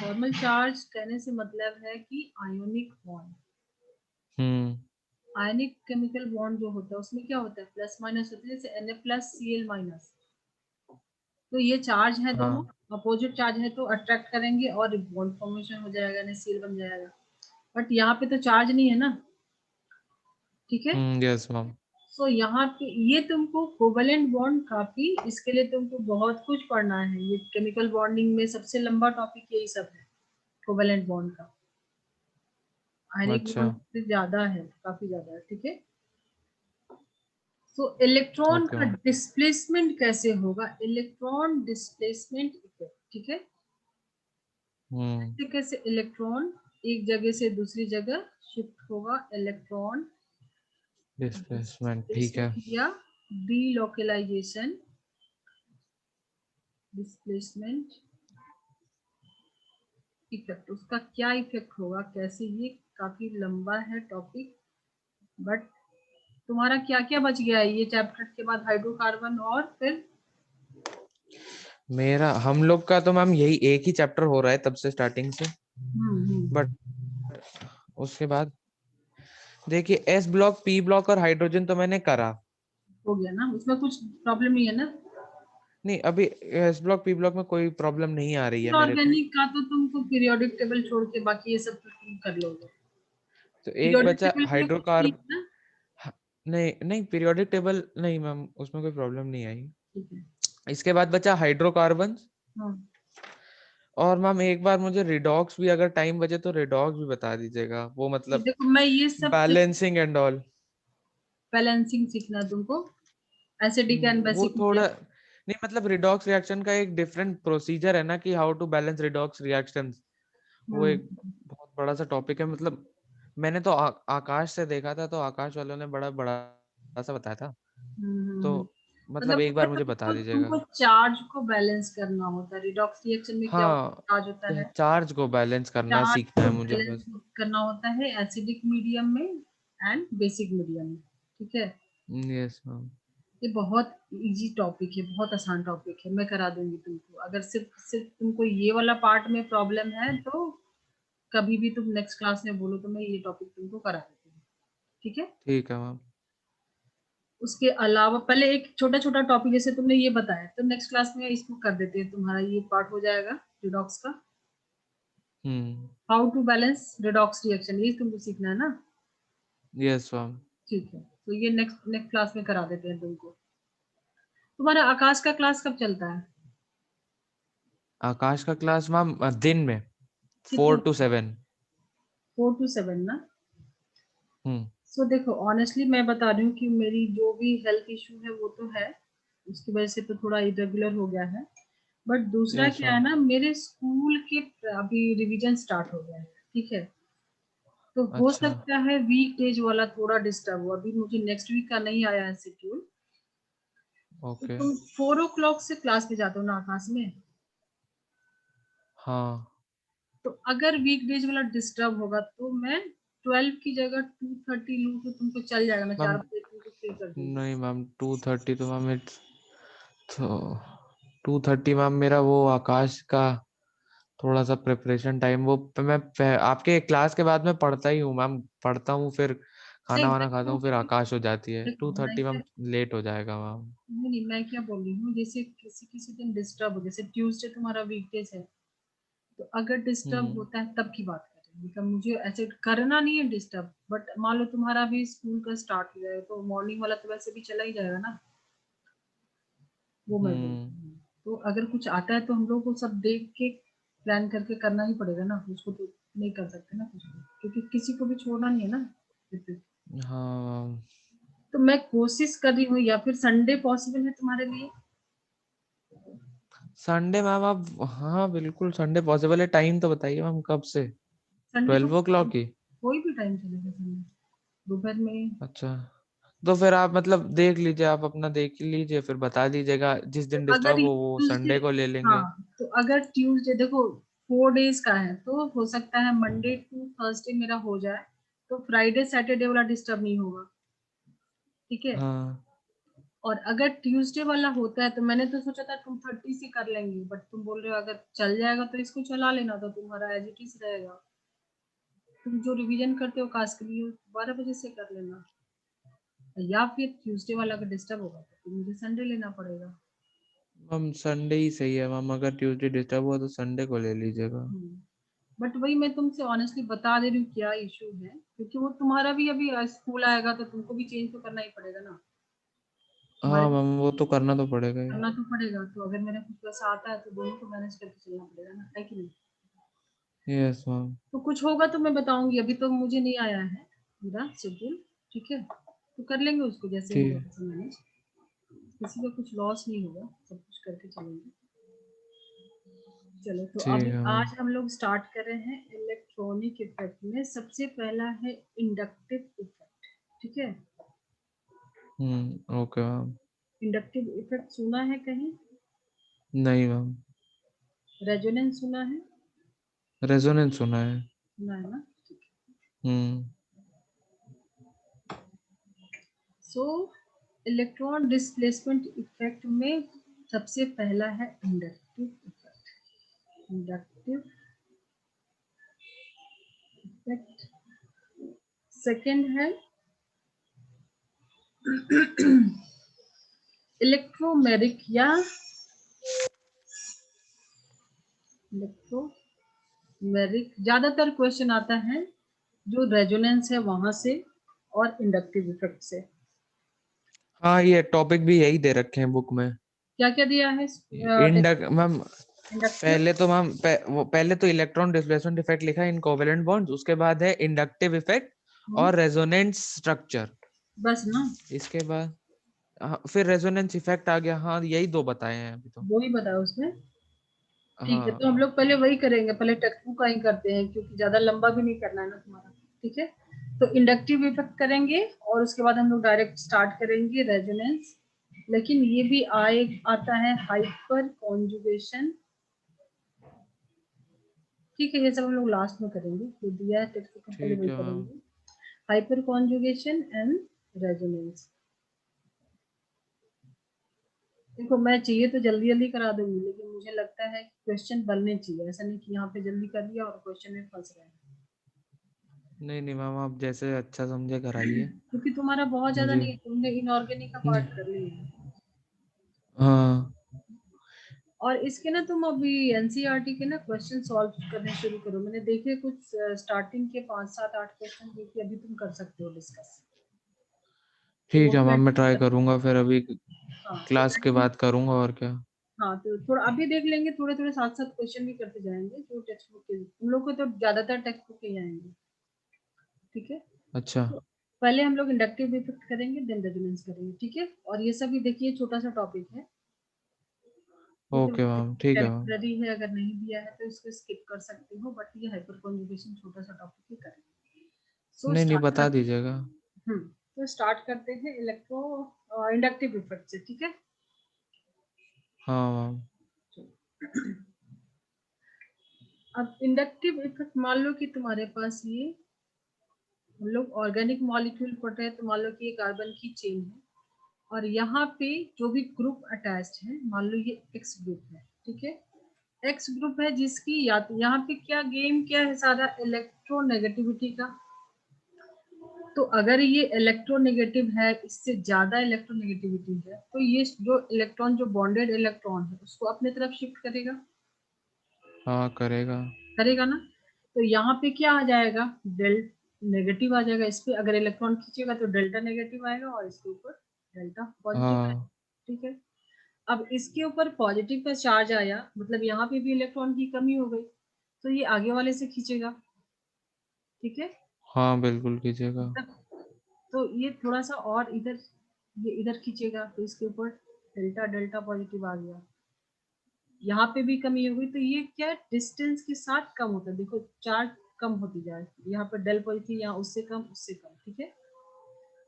Normal charge कहने से मतलब है कि आयोनिक बॉन्ड। आयनिक केमिकल बॉन्ड जो होता है उसमें क्या होता है, प्लस माइनस होता है, जैसे Na+Cl-। तो ये चार्ज है दोनों, अपोजिट चार्ज है तो अट्रैक्ट करेंगे और बॉन्ड फॉर्मेशन हो जाएगा, NaCl बन जाएगा। बट यहाँ पे तो चार्ज नहीं है ना, ठीक है। Yes ma'am. सो यहाँ पे ये तुमको कोवेलेंट बॉन्ड, काफी इसके लिए तुमको बहुत कुछ पढ़ना है। ये केमिकल बॉन्डिंग में सबसे लंबा टॉपिक यही सब है, कोवेलेंट बॉन्ड का। आयनिक अच्छा बॉन्ड से ज्यादा है, काफी ज्यादा है, ठीक है। तो इलेक्ट्रॉन ओके का मैम। डिस्प्लेसमेंट कैसे होगा, इलेक्ट्रॉन डिस्प्लेसमेंट इफेक्ट, ठीक है। कैसे कैसे इलेक्ट्रॉन एक जगह से दूसरी जगह शिफ्ट होगा, इलेक्ट्रॉन डिस्प्लेसमेंट ठीक है। डिस्प्लेसमेंट या डीलोकलाइजेशन, डिस्प्लेसमेंट इफेक्ट, उसका क्या इफेक्ट होगा, कैसे, ये काफी लंबा है टॉपिक। बट तुम्हारा क्या क्या बच गया है ये चैप्टर के बाद, हाइड्रोकार्बन और फिर मेरा हम लोग का तो मैम यही एक ही चैप्टर हो रहा है तब से, स्टार्टिंग से। बट उसके बाद देखिए एस ब्लॉक, पी ब्लॉक और हाइड्रोजन तो मैंने करा। हो गया ना, उसमें कुछ प्रॉब्लम नहीं है ना। नहीं अभी एस ब्लॉक पी ब्लॉक में कोई प्रॉब्लम नहीं आ रही है मेरे को। ऑर्गेनिक का तो तुमको पीरियोडिक टेबल छोड़ के बाकी ये सब तो तुम कर लोगे। तो एक पीरियोडिक बचा टेबल में कुछ नहीं हाइड्रोकार्ब। है ना। नहीं नहीं पीरियोडिक टेबल नहीं मैम, उसमें कोई प्रॉब्लम नहीं आई। ठीक है। इसके बाद बचा हाइड्रोकार्बन। हाँ और मैम एक बार मुझे रिडॉक्स भी अगर टाइम बचे तो रिडॉक्स भी बता दीजिएगा, वो तो मतलब देखो मैं ये सब बैलेंसिंग एंड ऑल। बैलेंसिंग सीखना है तुमको, एसिडिक एंड वो बेसिक थोड़ा मीडियम। नहीं, मतलब रिडॉक्स रिएक्शन का एक डिफरेंट प्रोसीजर है ना, कि how to balance redox reactions. वो एक बहुत बड़ा सा टॉपिक है, मतलब मैंने तो आकाश से देखा था, तो आकाश वालों ने बड़ा बड़ा सा बताया था। तो मतलब मतलब एक बार उसमें मुझे बता दीजिएगा। तुमको चार्ज को बैलेंस करना होता है। रिडॉक्स रिएक्शन में क्या होता हाँ, है, चार्ज होता है, चार्ज को बैलेंस करना चार्ज सीखना को है मुझे बैलेंस बस। करना होता है एसिडिक मीडियम में एंड बेसिक मीडियम में, ठीक है। Yes ma'am. ये बहुत इजी टॉपिक है, बहुत आसान टॉपिक है, मैं करा दूंगी तुमको। अगर सिर्फ सिर्फ तुमको ये वाला पार्ट में प्रॉब्लम है तो कभी भी तुम नेक्स्ट क्लास में बोलो तो मैं ये टॉपिक तुमको करा देती हूँ, ठीक है। ठीक है मैम। उसके अलावा पहले एक छोटा छोटा टॉपिक जैसे तुमने ये बताया, तो नेक्स्ट क्लास में इसको कर देते हैं, तुम्हारा ये पार्ट हो जाएगा रिडॉक्स का। Hmm. How to balance redox reaction, ये तुमको सीखना है ना। Yes ma'am. ठीक है, तो ये नेक्स्ट नेक्स्ट क्लास में करा देते हैं तुमको। तुम्हारा आकाश का क्लास कब चलता है? आकाश का क्लास मैम दिन में कितने 4 to 7। 4 to 7 ना। हम्म। सो देखो ऑनेस्टली मैं बता रही हूँ कि मेरी जो भी हेल्थ इशू है वो तो है, उसकी वजह से तो थोड़ा इरेगुलर हो गया है। बट दूसरा यस क्या है मैम। ना, मेरे स्कूल के अभी रिवीजन स्टार्ट हो गया है, ठीक है। तो हो अच्छा सकता है वीक डेज वाला थोड़ा डिस्टर्ब हो, अभी मुझे नेक्स्ट वीक का नहीं आया है शेड्यूल। तो ओके। तुम 4 o'clock से क्लास में जाते हो ना आकाश में, हाँ। तो अगर वीक डेज वाला डिस्टर्ब होगा तो मैं 12 की जगह 2:30 लूँ तो तुमको चल जाएगा, मैं मैम 4 बजे तुमको फ्री कर दूंगी। नहीं मैम 2:30 तो मैम तो 2:30 मैम मेरा वो आकाश का थोड़ा सा प्रिपरेशन टाइम, वो आपके क्लास के बाद में पढ़ता ही हूँ मैम, पढ़ता हूँ फिर खाना नहीं वाना मैं खाता क्या हूँ, फिर बोल रही आकाश हो जाती है। हूँ, टू देखो मैं थर्टी क्या, मैम लेट हो जाएगा मैम। नहीं मैं क्या बोल रही हूँ, जैसे किसी किसी दिन डिस्टर्ब हो, जैसे ट्यूसडे तुम्हारा वीकडेज है, तो अगर डिस्टर्ब हम्म। होता है तब की बात करें, मतलब मुझे ऐसे करना नहीं है डिस्टर्ब। बट मान लो तुम्हारा भी स्कूल का स्टार्ट हो जाएगा तो मॉर्निंग वाला तो वैसे भी चला ही जाएगा ना, वो मैं बोल हम्म। रही हूँ। तो अगर कुछ आता है तो हम लोग को सब देख के प्लान करके करना ही पड़ेगा ना, उसको तो नहीं कर सकते ना कुछ भी, क्योंकि किसी को भी छोड़ना नहीं है ना। हाँ तो मैं कोशिश कर रही हूँ, या फिर संडे पॉसिबल है तुम्हारे लिए? संडे मैम आप, हाँ बिल्कुल संडे पॉसिबल है। टाइम तो बताइए मैम कब से। संडे तो 12 o'clock ही? कोई भी टाइम चलेगा, संडे दोपहर में। अच्छा, तो फिर आप मतलब देख लीजिए, आप अपना देख लीजिए फिर बता दीजिएगा, जिस तो दिन अगर डिस्टर्ब हो वो ट्यूसडे, संडे को ले लेंगे। हाँ तो अगर ट्यूसडे देखो 4 डेज का है तो हो सकता है मंडे टू थर्सडे मेरा हो जाए, तो फ्राइडे सैटरडे वाला डिस्टर्ब नहीं होगा, ठीक है। हाँ और अगर ट्यूसडे वाला होता है तो मैंने तो सोचा था तुम 30 से कर लेंगे, बट तुम बोल रहे हो अगर चल जाएगा तो इसको चला लेना, तो तुम्हारा एज इट इज रहेगा। तुम जो रिवीजन करते हो कास्ट के लिए 12 बजे से कर लेना, या फिर ट्यूसडे वाला अगर डिस्टर्ब होगा तो मुझे संडे लेना पड़ेगा। मैम संडे ही सही है मैम, अगर ट्यूसडे डिस्टर्ब हुआ तो संडे को ले लीजिएगा। बट वही मैं तुमसे ऑनेस्टली बता दे रही हूँ क्या इशू है, क्योंकि वो तुम्हारा भी अभी स्कूल आएगा तो तुमको भी चेंज तो करना ही पड़ेगा ना। हाँ तुम्हारे मैम वो तो करना तो पड़ेगा ही। करना तो पड़ेगा, तो अगर मेरा कुछ पैसा आता है तो दोनों को मैनेज करके चलना पड़ेगा ना, है कि नहीं। Yes ma'am. तो कुछ होगा तो मैं बताऊंगी, अभी तो मुझे नहीं आया है मेरा शेड्यूल, ठीक है, तो कर लेंगे उसको जैसे होगा ठीक वैसे मैनेज। किसी का कुछ लॉस नहीं होगा, सब कुछ करके चलेंगे। चलो तो ठीक अभी है मैम। आज हम लोग स्टार्ट कर रहे हैं इलेक्ट्रॉनिक इफेक्ट में। सबसे पहला है इंडक्टिव इफेक्ट, ठीक है। Okay ma'am. इंडक्टिव इफेक्ट सुना है कहीं? नहीं मैम। रेजोनेंस सुना है? रेजोनेंस सुना है। सुना है ना, ठीक है। हम्म। सो इलेक्ट्रॉन डिस्प्लेसमेंट इफेक्ट में सबसे पहला है inductive effect. Inductive effect. Second है इलेक्ट्रोमेरिक या इलेक्ट्रोमेरिक। ज्यादातर क्वेश्चन आता है जो रेजोनेंस है वहां से और इंडक्टिव इफेक्ट से। हाँ ये टॉपिक भी यही दे रखे हैं बुक में। क्या क्या दिया है? Ma'am inductive. पहले तो मैम पहले तो इलेक्ट्रॉन डिस्प्लेसमेंट इफेक्ट लिखा है इन कोवेलेंट बॉन्ड्स, उसके बाद है इंडक्टिव इफेक्ट और रेजोनेंस स्ट्रक्चर। बस ना, इसके बाद फिर रेजोनेंस इफेक्ट आ गया। हाँ यही दो बताए हैं अभी तो। वो ही बताया उसमें। ठीक है, हाँ। तो हम लोग पहले वही करेंगे, पहले टेक्स्ट बुक का ही करते हैं क्योंकि ज्यादा लंबा भी नहीं करना है ना तुम्हारा। ठीक है, तो इंडक्टिव इफेक्ट करेंगे और उसके बाद हम लोग डायरेक्ट स्टार्ट करेंगे रेजोनेंस। लेकिन ये भी आता है हाइपर कॉन्जुगेशन। ठीक है, ये सब हम लोग लास्ट में करेंगे, जो दिया है टेक्स्ट बुक में पहले ठीक वही है मैम। करेंगे। Hyper conjugation and resonance. देखो मैं चाहिए तो जल्दी जल्दी करा दूंगी, लेकिन मुझे लगता है क्वेश्चन बनने चाहिए, ऐसा नहीं कि यहाँ पे जल्दी कर दिया और क्वेश्चन में फंस रहे हैं। नहीं नहीं मैम आप जैसे अच्छा समझे कराइए। क्योंकि तुम्हारा बहुत ज्यादा मुझे नहीं, तुमने इनऑर्गेनिक का नहीं। पार्ट कर लिया है। हाँ। और इसके ना तुम अभी एनसीईआरटी के ना क्वेश्चन सॉल्व करने शुरू करो। मैंने देखे कुछ स्टार्टिंग के 5 7 8 क्वेश्चन देखे, अभी तुम कर सकते हो डिस्कस। तो वो ठीक है तो मैम मैं ट्राई एटलीस्ट, करूंगा फिर अभी हाँ तो क्लास के बाद एटलीस्ट, करूंगा और क्या। हाँ तो थोड़ा अभी देख लेंगे, थोड़े थोड़े साथ साथ क्वेश्चन भी करते जाएंगे जो टेक्स्ट बुक के। तुम लोग को तो ज्यादातर टेक्स्ट बुक के ही आएंगे, ठीक है। अच्छा। तो पहले हम लोग इंडक्टिव इफेक्ट करेंगे, देन रेजोनेंस करेंगे, ठीक है। और ये सभी देखिए छोटा सा टॉपिक है, ये तो ओके मैम ठीक है मैम। टेम्पररी है, अगर नहीं दिया है तो इसको स्किप कर सकते हो, बट ये हाइपर कॉन्जुगेशन छोटा सा टॉपिक ही करेंगे। सो नहीं नहीं स्टार्ट बता करते दीजिएगा। तो स्टार्ट करते हैं इलेक्ट्रो इंडक्टिव इफेक्ट से, ठीक है। हाँ मैम। अब इंडक्टिव इफेक्ट मान लो कि तुम्हारे पास ये, हम लोग ऑर्गेनिक मॉलिक्यूल पढ़ रहे हैं, तो मान लो कि ये कार्बन की चेन है और यहाँ पे जो भी ग्रुप अटैच्ड है, मान लो ये एक्स ग्रुप है, ठीक है। एक्स ग्रुप है जिसकी या तो यहाँ पे क्या गेम क्या है सारा इलेक्ट्रोनेगेटिविटी का। तो अगर ये इलेक्ट्रोनेगेटिव है, इससे ज्यादा इलेक्ट्रोनेगेटिविटी है, तो ये जो इलेक्ट्रॉन, जो बॉन्डेड इलेक्ट्रॉन है, उसको अपने तरफ शिफ्ट करेगा। हाँ करेगा। करेगा ना। तो यहाँ पे क्या आ जाएगा, डेल नेगेटिव आ जाएगा। इस पे अगर इलेक्ट्रॉन खींचेगा तो डेल्टा नेगेटिव आएगा और इसके ऊपर डेल्टा पॉजिटिव आएगा, हाँ। ठीक है। अब इसके ऊपर पॉजिटिव का चार्ज आया, मतलब यहाँ पे भी इलेक्ट्रॉन की कमी हो गई, तो ये आगे वाले से खींचेगा, ठीक है। हाँ बिल्कुल कीजिएगा। मतलब तो ये थोड़ा सा और इधर, ये इधर खींचेगा तो इसके ऊपर डेल्टा डेल्टा पॉजिटिव आ गया। यहाँ पे भी कमी हो गई, तो ये क्या डिस्टेंस के साथ कम होता है। देखो चार्ज कम होती जाए, यहाँ पर डेल पॉजिटिव, यहाँ उससे कम उससे कम, ठीक है।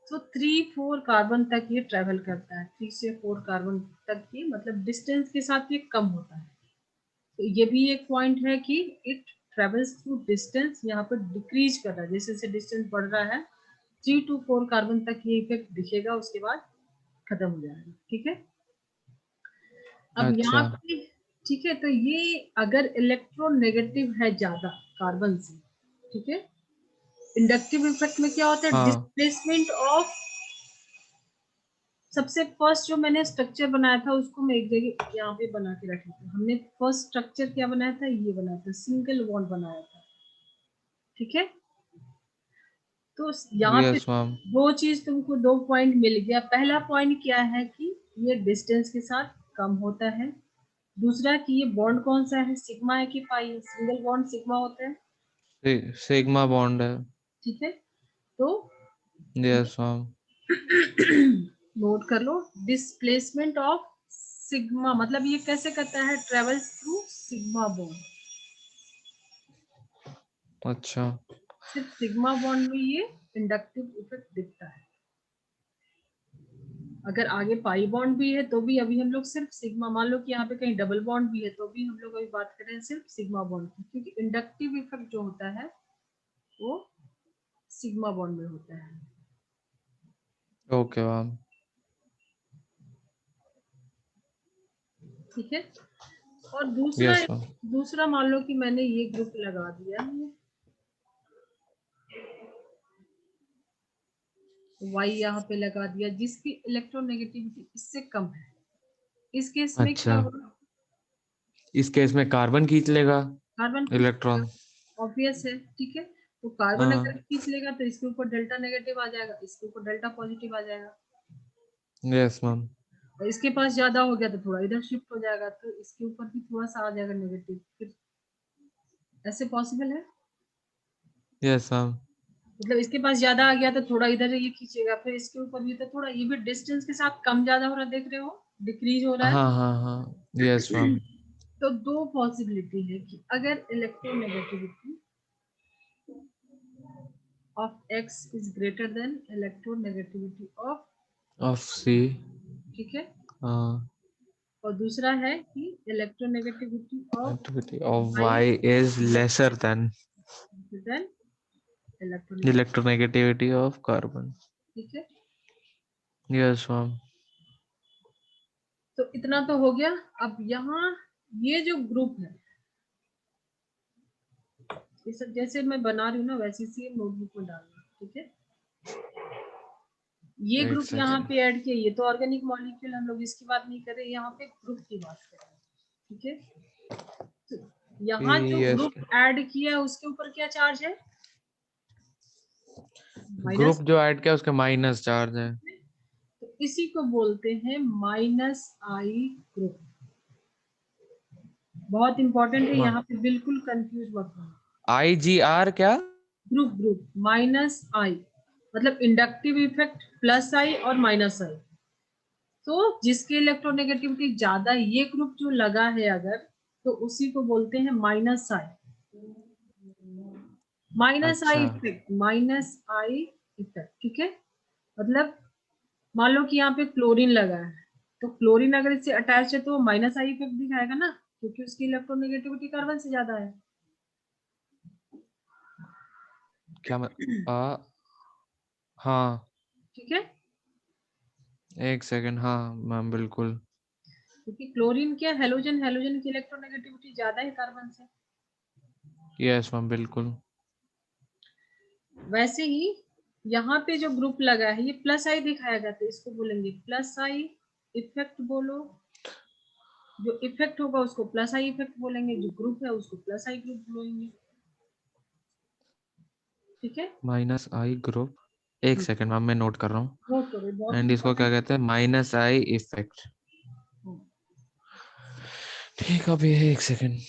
तो 3 4 कार्बन तक ये ट्रेवल करता है, 3 से 4 कार्बन तक ये, मतलब डिस्टेंस के साथ ये कम होता है। तो ये भी एक पॉइंट है कि इट ट्रेवल्स थ्रू डिस्टेंस, यहाँ पर डिक्रीज कर रहा है जैसे जैसे डिस्टेंस बढ़ रहा है। 3 to 4 कार्बन तक ये इफेक्ट दिखेगा, उसके बाद खत्म हो जाएगा। ठीक है, अब यहाँ अच्छा पे ठीक है, तो ये अगर इलेक्ट्रोनेगेटिव है ज्यादा कार्बन से, ठीक है, इंडक्टिव इफेक्ट में क्या होता है, हाँ डिस्प्लेसमेंट ऑफ, सबसे फर्स्ट जो मैंने स्ट्रक्चर बनाया था उसको मैं एक जगह यहाँ पे बना के रखी थी। हमने फर्स्ट स्ट्रक्चर क्या बनाया था, ये बनाया था, सिंगल बॉन्ड बनाया था। ठीक है, तो यहाँ पे यस मैम दो चीज तुमको, दो पॉइंट मिल गया। पहला पॉइंट क्या है कि ये डिस्टेंस के साथ कम होता है। दूसरा कि ये बॉन्ड कौन सा है, सिग्मा है कि पाई है, सिंगल बॉन्ड सिग्मा होता है। सिग्मा बॉन्ड है। ठीक है, तो यस मैम नोट कर लो, डिस्प्लेसमेंट ऑफ सिग्मा, मतलब ये कैसे करता है, ट्रेवल्स थ्रू सिग्मा बॉन्ड। अच्छा सिर्फ सिग्मा बॉन्ड में ये इंडक्टिव इफेक्ट दिखता है। अगर आगे पाई बॉन्ड भी है तो भी अभी हम लोग सिर्फ सिग्मा, मान लो कि यहाँ पे कहीं डबल बॉन्ड भी है तो भी हम लोग अभी बात कर रहे हैं सिर्फ सिग्मा बॉन्ड की, क्योंकि इंडक्टिव इफेक्ट जो होता है वो सिग्मा बॉन्ड में होता है। ओके मैम ठीक है, और दूसरा, यस मैम दूसरा मान लो कि मैंने ये ग्रुप लगा दिया, Y यहाँ पे लगा दिया, जिसकी इलेक्ट्रोनेगेटिविटी इससे कम है। इस केस में क्या अच्छा होगा, इस केस में कार्बन खींच लेगा कार्बन खींच लेगा, इलेक्ट्रॉन। ऑब्वियस है। ठीक है, तो कार्बन अगर हाँ खींच लेगा तो इसके ऊपर डेल्टा नेगेटिव आ जाएगा, इसके ऊपर डेल्टा पॉजिटिव आ जाएगा। यस मैम और इसके पास ज्यादा हो गया तो थोड़ा इधर शिफ्ट हो जाएगा, तो इसके ऊपर भी थोड़ा सा आ जाएगा नेगेटिव, फिर ऐसे पॉसिबल है। यस मैम मतलब इसके पास ज्यादा आ गया तो थोड़ा इधर ये खींचेगा, फिर इसके ऊपर भी, तो थोड़ा ये भी डिस्टेंस के साथ कम ज्यादा हो रहा है, देख रहे हो, डिक्रीज हो रहा है। हाँ हाँ हाँ यस मैम तो दो पॉसिबिलिटी है कि अगर electronegativity of x is greater than electronegativity of, of C ठीक है, हाँ और दूसरा है कि electronegativity of activity of y y is lesser than than electronegative. electronegativity of carbon। ठीक है, यस मैम तो इतना तो हो गया। अब यहाँ ये जो ग्रुप है, ये सब जैसे मैं बना रही हूँ ना वैसे सेम नोटबुक में डालना। ठीक है, ये एक ग्रुप यहाँ सेकेंड पे ऐड किया, ये तो ऑर्गेनिक मॉलिक्यूल, हम लोग इसकी बात नहीं कर रहे, यहाँ पे ग्रुप की बात कर रहे हैं। ठीक है, तो यहाँ जो यस ग्रुप ऐड किया है उसके ऊपर क्या चार्ज है, ग्रुप माइनस। जो ऐड किया उसके माइनस चार्ज है। तो इसी को बोलते हैं माइनस आई ग्रुप। बहुत इंपॉर्टेंट है, यहाँ पे बिल्कुल कंफ्यूज मत होना। IgR क्या? ग्रुप, ग्रुप माइनस आई मतलब इंडक्टिव इफेक्ट प्लस आई और माइनस आई। तो जिसकी इलेक्ट्रोनेगेटिविटी ज्यादा, ये ग्रुप जो लगा है अगर, तो उसी को बोलते हैं माइनस आई, माइनस आई अच्छा इफेक्ट, माइनस आई इफेक्ट। ठीक है, मतलब मान लो कि यहाँ पे क्लोरीन लगा है, तो क्लोरीन अगर इससे अटैच है तो माइनस आई इफेक्ट दिखाएगा ना, क्योंकि उसकी इलेक्ट्रोनेगेटिविटी कार्बन से ज्यादा है। क्या हाँ ठीक है, एक सेकेंड हाँ मैम बिल्कुल। क्योंकि क्लोरीन क्या, हेलोजन, हेलोजन की इलेक्ट्रोनेगेटिविटी ज्यादा है कार्बन से। यस मैम बिल्कुल। वैसे ही यहाँ पे जो ग्रुप लगा है ये प्लस आई दिखाया जाता है, इसको बोलेंगे प्लस आई इफेक्ट बोलो। जो इफेक्ट होगा उसको प्लस आई इफेक्ट बोलेंगे, जो ग्रुप है उसको प्लस आई ग्रुप बोलेंगे। ठीक है, माइनस आई ग्रुप एक सेकेंड मैम मैं नोट कर रहा नोट हूँ। करो, बहुत एंड इसको क्या इंपॉर्टेंट। कहते हैं, माइनस आई इफेक्ट। ठीक है अभी एक सेकेंड।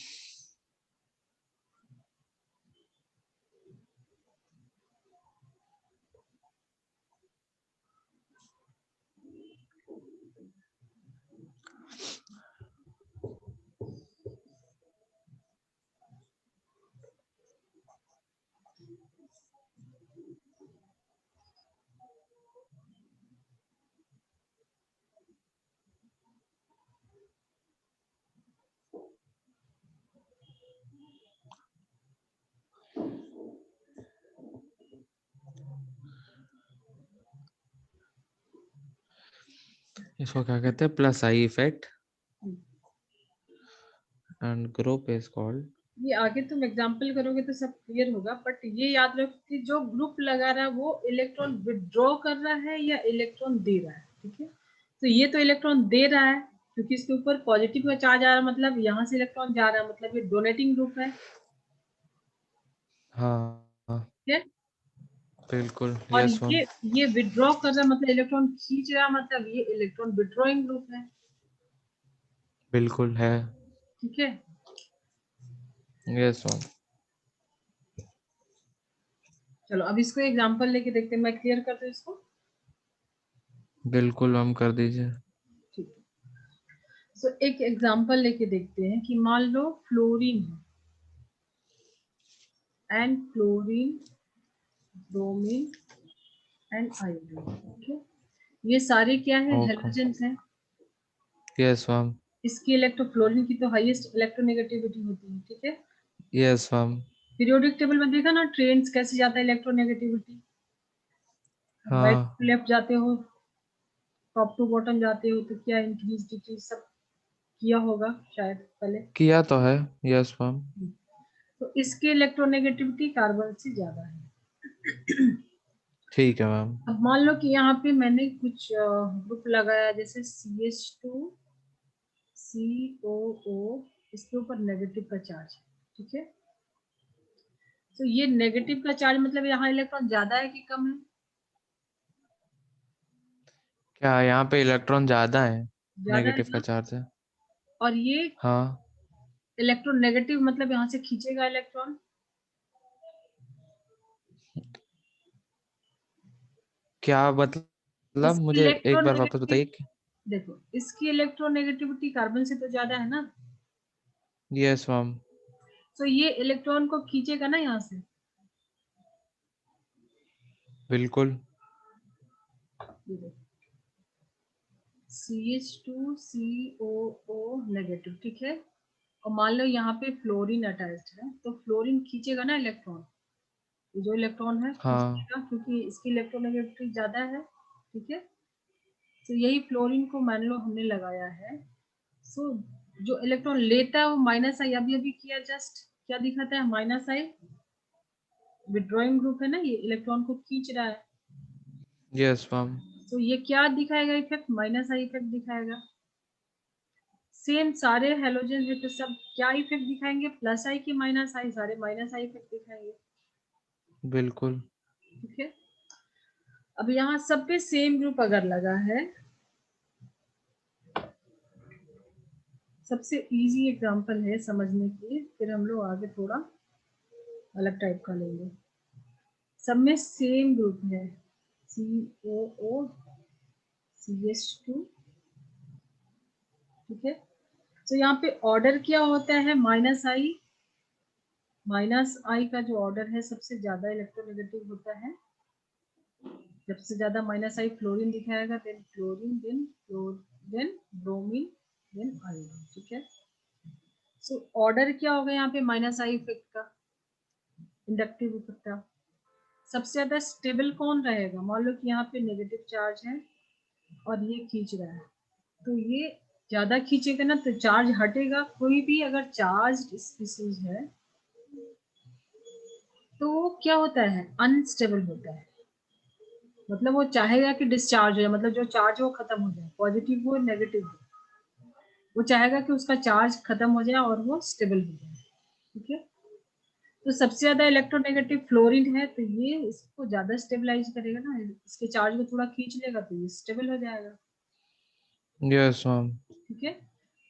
इसको क्या कहते हैं? Plus I effect and group is called. ये आगे तुम एग्जांपल करोगे तो सब क्लियर होगा, बट ये याद रखो कि जो ग्रुप लगा रहा है वो इलेक्ट्रॉन विड्रॉ कर रहा है या इलेक्ट्रॉन दे रहा है। ठीक है, तो ये तो इलेक्ट्रॉन दे रहा है क्योंकि इसके ऊपर पॉजिटिव का चार्ज आ रहा है, मतलब यहाँ से इलेक्ट्रॉन जा रहा है, मतलब ये डोनेटिंग ग्रुप है। हाँ ठीक है, बिल्कुल, और यस मैम। ये विड्रॉ कर रहा है मतलब इलेक्ट्रॉन खींच रहा है, मतलब ये इलेक्ट्रॉन विड्रॉइंग ग्रुप है। बिल्कुल है, ठीक है, यस मैम। चलो अब इसको एग्जांपल लेके देखते हैं, मैं क्लियर कर दूं इसको। बिल्कुल मैम, कर दीजिए। ठीक है, सो एक एग्जांपल लेके देखते हैं कि मान लो फ्लोरीन है and fluorine, bromine and iodine. ठीक है, ये सारे क्या है, ओके, हेलोजेंस हैं। यस मैम, इसकी फ्लोरीन की तो हाईएस्ट इलेक्ट्रोनेगेटिविटी होती है। ठीक है, यस मैम। पीरियोडिक टेबल में देखा ना ट्रेंड्स कैसे जाता है इलेक्ट्रोनेगेटिविटी, राइट हाँ, टू लेफ्ट जाते हो, टॉप टू बॉटम जाते हो, तो क्या इंक्रीज डिक्रीज सब किया होगा शायद पहले। किया तो है, यस मैम। तो इसकी इलेक्ट्रोनेगेटिविटी कार्बन से ज्यादा है। ठीक है मैम। अब मान लो कि यहाँ पे मैंने कुछ ग्रुप लगाया, जैसे CH2 COO, इसके ऊपर नेगेटिव का चार्ज है। ठीक है, तो ये नेगेटिव का चार्ज मतलब यहाँ इलेक्ट्रॉन ज्यादा है कि कम है? क्या यहाँ पे इलेक्ट्रॉन ज्यादा है? ज्यादा है नेगेटिव का ना, चार्ज है। और ये हाँ, इलेक्ट्रॉन नेगेटिव मतलब यहाँ से खींचेगा इलेक्ट्रॉन। क्या मतलब? इसकी मुझे एक बार वापस इलेक्ट्रोनेगेटिव, बताइए। देखो इसकी इलेक्ट्रोनेगेटिविटी कार्बन से तो ज्यादा है ना, यस मैम, तो ये इलेक्ट्रॉन को खींचेगा ना यहाँ से। बिल्कुल। CH2COO negative. ठीक है, और मान लो यहाँ पे फ्लोरीन अटैच्ड है, तो फ्लोरीन खींचेगा ना इलेक्ट्रॉन, ये जो इलेक्ट्रॉन है हाँ, खींचेगा क्योंकि इसकी इलेक्ट्रोनेगेटिविटी ज्यादा है। ठीक है, तो यही फ्लोरीन को मान लो हमने लगाया है, सो जो इलेक्ट्रॉन लेता है वो माइनस आई, अभी अभी किया जस्ट, क्या दिखाता है, माइनस आई, विड्रॉइंग ग्रुप है ना, ये इलेक्ट्रॉन को खींच रहा है, यस मैम, तो ये क्या दिखाएगा इफेक्ट, माइनस आई इफेक्ट दिखाएगा। सेम सारे हेलोजन है तो सब क्या इफेक्ट दिखाएंगे, प्लस आई की माइनस आई, सारे माइनस आई इफेक्ट दिखाएंगे। बिल्कुल। ठीक है, अब यहाँ सब पे सेम ग्रुप अगर लगा है, सबसे इजी एग्जांपल है समझने के लिए, फिर हम लोग आगे थोड़ा अलग टाइप का लेंगे। सब में सेम ग्रुप है, COO CH2। ठीक है, तो यहाँ पे ऑर्डर क्या होता है, माइनस आई, माइनस आई का जो ऑर्डर है सबसे ज्यादा इलेक्ट्रोनेगेटिव होता है, सबसे ज्यादा माइनस आई फ्लोरीन दिखाएगा, then chlorine, then bromine, then iodine. ठीक है, सो ऑर्डर क्या होगा यहाँ पे माइनस आई इफेक्ट का, इंडक्टिव इफेक्ट का। सबसे ज्यादा स्टेबल कौन रहेगा, मान लो कि यहाँ पे नेगेटिव चार्ज है और ये खींच रहा है, तो ये ज्यादा खींचेगा ना तो चार्ज हटेगा, कोई भी अगर चार्ज स्पीसीज है तो वो क्या होता है, अनस्टेबल होता है, मतलब वो चाहेगा कि डिस्चार्ज हो जाए, मतलब जो चार्ज है वो खत्म हो जाए, पॉजिटिव हो नेगेटिव हो, वो चाहेगा कि उसका चार्ज खत्म हो जाए और वो स्टेबल हो जाए। ठीक है, तो सबसे ज्यादा इलेक्ट्रोनेगेटिव फ्लोरीन है, तो ये इसको ज्यादा स्टेबलाइज करेगा ना, इसके चार्ज को थोड़ा खींच लेगा तो ये स्टेबल हो जाएगा। यस मैम, ठीक है,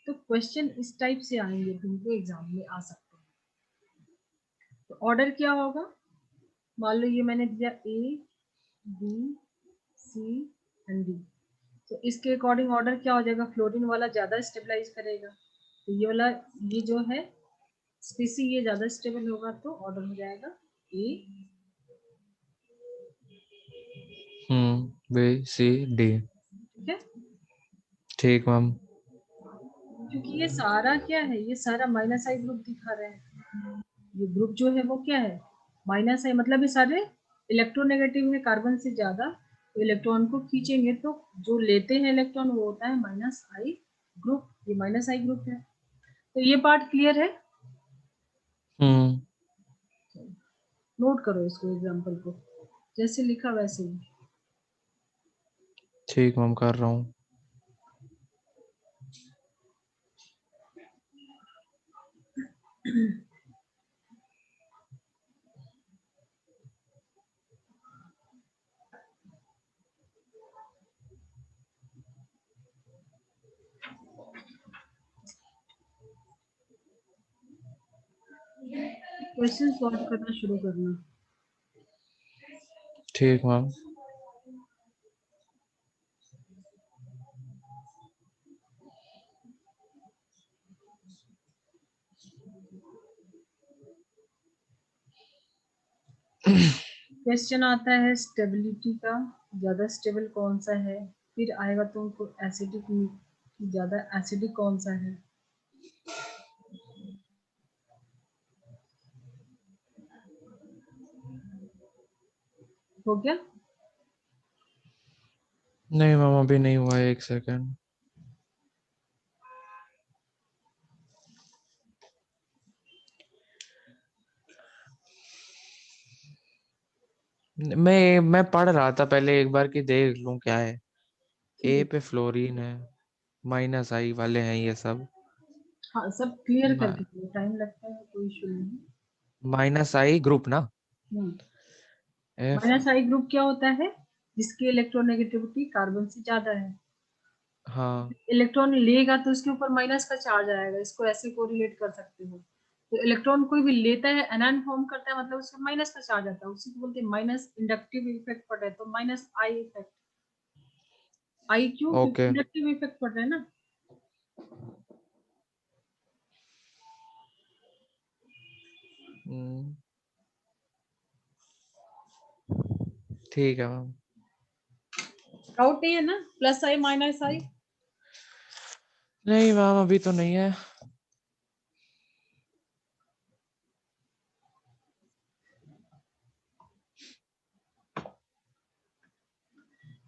तो क्वेश्चन इस टाइप से आएंगे, तुमको एग्जाम में आ सकते हैं। तो ऑर्डर क्या होगा, मान लो ये मैंने दिया A B C and D, तो इसके अकॉर्डिंग ऑर्डर क्या हो जाएगा, फ्लोरीन वाला ज्यादा स्टेबलाइज करेगा, तो ये वाला, ये जो है स्पीसी ये ज्यादा स्टेबल होगा, तो ऑर्डर हो जाएगा A। BCD। ठीक है, ठीक मैम, क्योंकि ये सारा क्या है, ये सारा माइनस आई ग्रुप दिखा रहे हैं, ये ग्रुप जो है वो क्या है, माइनस आई, मतलब ये सारे इलेक्ट्रोनेगेटिव है कार्बन से ज्यादा, तो इलेक्ट्रॉन को खींचेंगे तो जो लेते हैं इलेक्ट्रॉन वो होता है माइनस आई ग्रुप, ये माइनस आई ग्रुप है। तो ये पार्ट क्लियर है? नोट करो इसको, एग्जाम्पल को जैसे लिखा वैसे ही। ठीक मैम, कर रहा हूँ। क्वेश्चन सॉल्व करना शुरू करना। ठीक मैम। क्वेश्चन आता है स्टेबिलिटी का, ज्यादा स्टेबल कौन सा है, फिर आएगा तुमको एसिडिक, ज्यादा एसिडिक कौन सा है। हो गया? नहीं मैम, अभी नहीं हुआ है, 1 सेकेंड। मैं पढ़ रहा था पहले एक बार कि देख लूं क्या है। ठीक ए है। पे फ्लोरीन है, माइनस आई वाले हैं ये सब। हाँ, सब क्लियर करके दो, टाइम लगता है, कोई इशू नहीं। माइनस आई ग्रुप ना, एफ। माइनस आई ग्रुप क्या होता है? जिसकी इलेक्ट्रोनेगेटिविटी कार्बन से ज्यादा है। हाँ इलेक्ट्रॉन लेगा तो इसके ऊपर माइनस का चार्ज आएगा, इसको ऐसे कोरिलेट कर सकते हो। तो इलेक्ट्रॉन कोई भी लेता है, एनायन फॉर्म करता है, मतलब उसमें माइनस का चार्ज आता है, उसी को बोलते हैं माइनस इंडक्टिव इफेक्ट पड़ रहा है, तो माइनस आई इफेक्ट। आई क्यों? क्योंकि ओके। इंडक्टिव इफेक्ट पड़ रहा है ना। ठीक है मैम। डाउट नहीं है ना? प्लस आई माइनस आई। नहीं मैम, अभी तो नहीं है।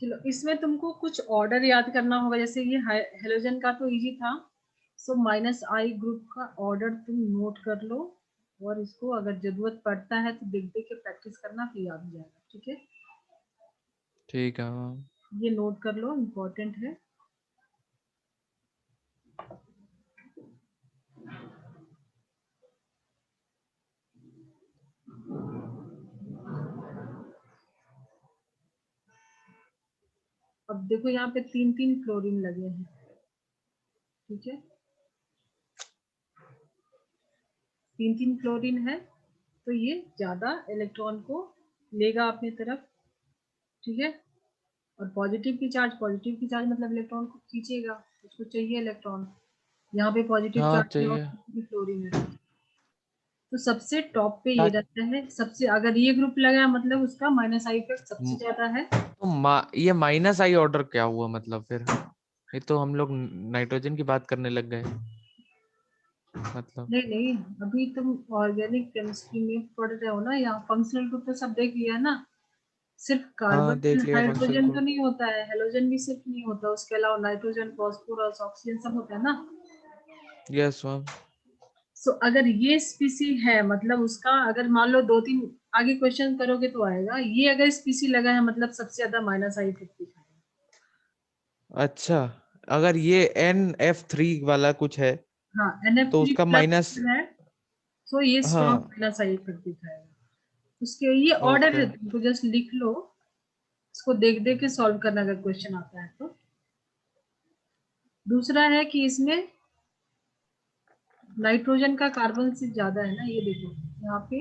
चलो, इसमें तुमको कुछ ऑर्डर याद करना होगा, जैसे ये हेलोजन का तो इजी था। सो माइनस आई ग्रुप का ऑर्डर तुम नोट कर लो, और इसको अगर जरूरत पड़ता है तो देख देख के प्रैक्टिस करना, फिर याद हो जाएगा। ठीक है, ठीक है मैम। ये नोट कर लो, इम्पोर्टेंट है। अब देखो यहाँ पे 3 3 क्लोरीन लगे हैं। ठीक है, 3 3 क्लोरीन है, तो ये ज्यादा इलेक्ट्रॉन को लेगा अपनी तरफ। ठीक है, और पॉजिटिव की चार्ज मतलब इलेक्ट्रॉन को खींचेगा, उसको चाहिए इलेक्ट्रॉन। यहाँ पे पॉजिटिव हाँ चार्ज है और चाहिए। क्लोरीन है। तो सबसे टॉप पे ये ता- रहता है, सबसे अगर ये ग्रुप लगा मतलब उसका माइनस आई इफेक्ट सबसे ज्यादा है। तो ये माइनस आई ऑर्डर क्या हुआ मतलब फिर? ये तो हम लोग नाइट्रोजन की बात करने लग गए मतलब। नहीं नहीं, अभी तुम ऑर्गेनिक केमिस्ट्री में पढ़ रहे हो ना, यहाँ फंक्शनल ग्रुप तो सब देख लिया ना। सिर्फ हाँ कार्बन देख लिया फंक्शनल हाइड्रोजन तो ग्रुप। नहीं होता है, हेलोजन भी सिर्फ नहीं होता, उसके अलावा नाइट्रोजन फॉस्फोरस ऑक्सीजन सब होता है ना। Yes ma'am. सो अगर ये स्पीसी है मतलब उसका, अगर मान लो 2 3 आगे क्वेश्चन करोगे तो आएगा, ये अगर स्पीसी लगा है मतलब सबसे ज्यादा माइनस आई इफेक्ट दिखाएगा। अच्छा, अगर ये NF3 वाला कुछ है हाँ, एन एफ तो थ्री उसका प्लस माइनस। है, तो ये स्ट्रॉन्ग हाँ माइनस आई इफेक्ट दिखाएगा। उसके ये ऑर्डर ओके। है, तुमको जस्ट लिख लो, इसको देख देख के सॉल्व करना अगर क्वेश्चन आता है तो। दूसरा है कि इसमें नाइट्रोजन का कार्बन से ज्यादा है ना, ये देखो यहाँ पे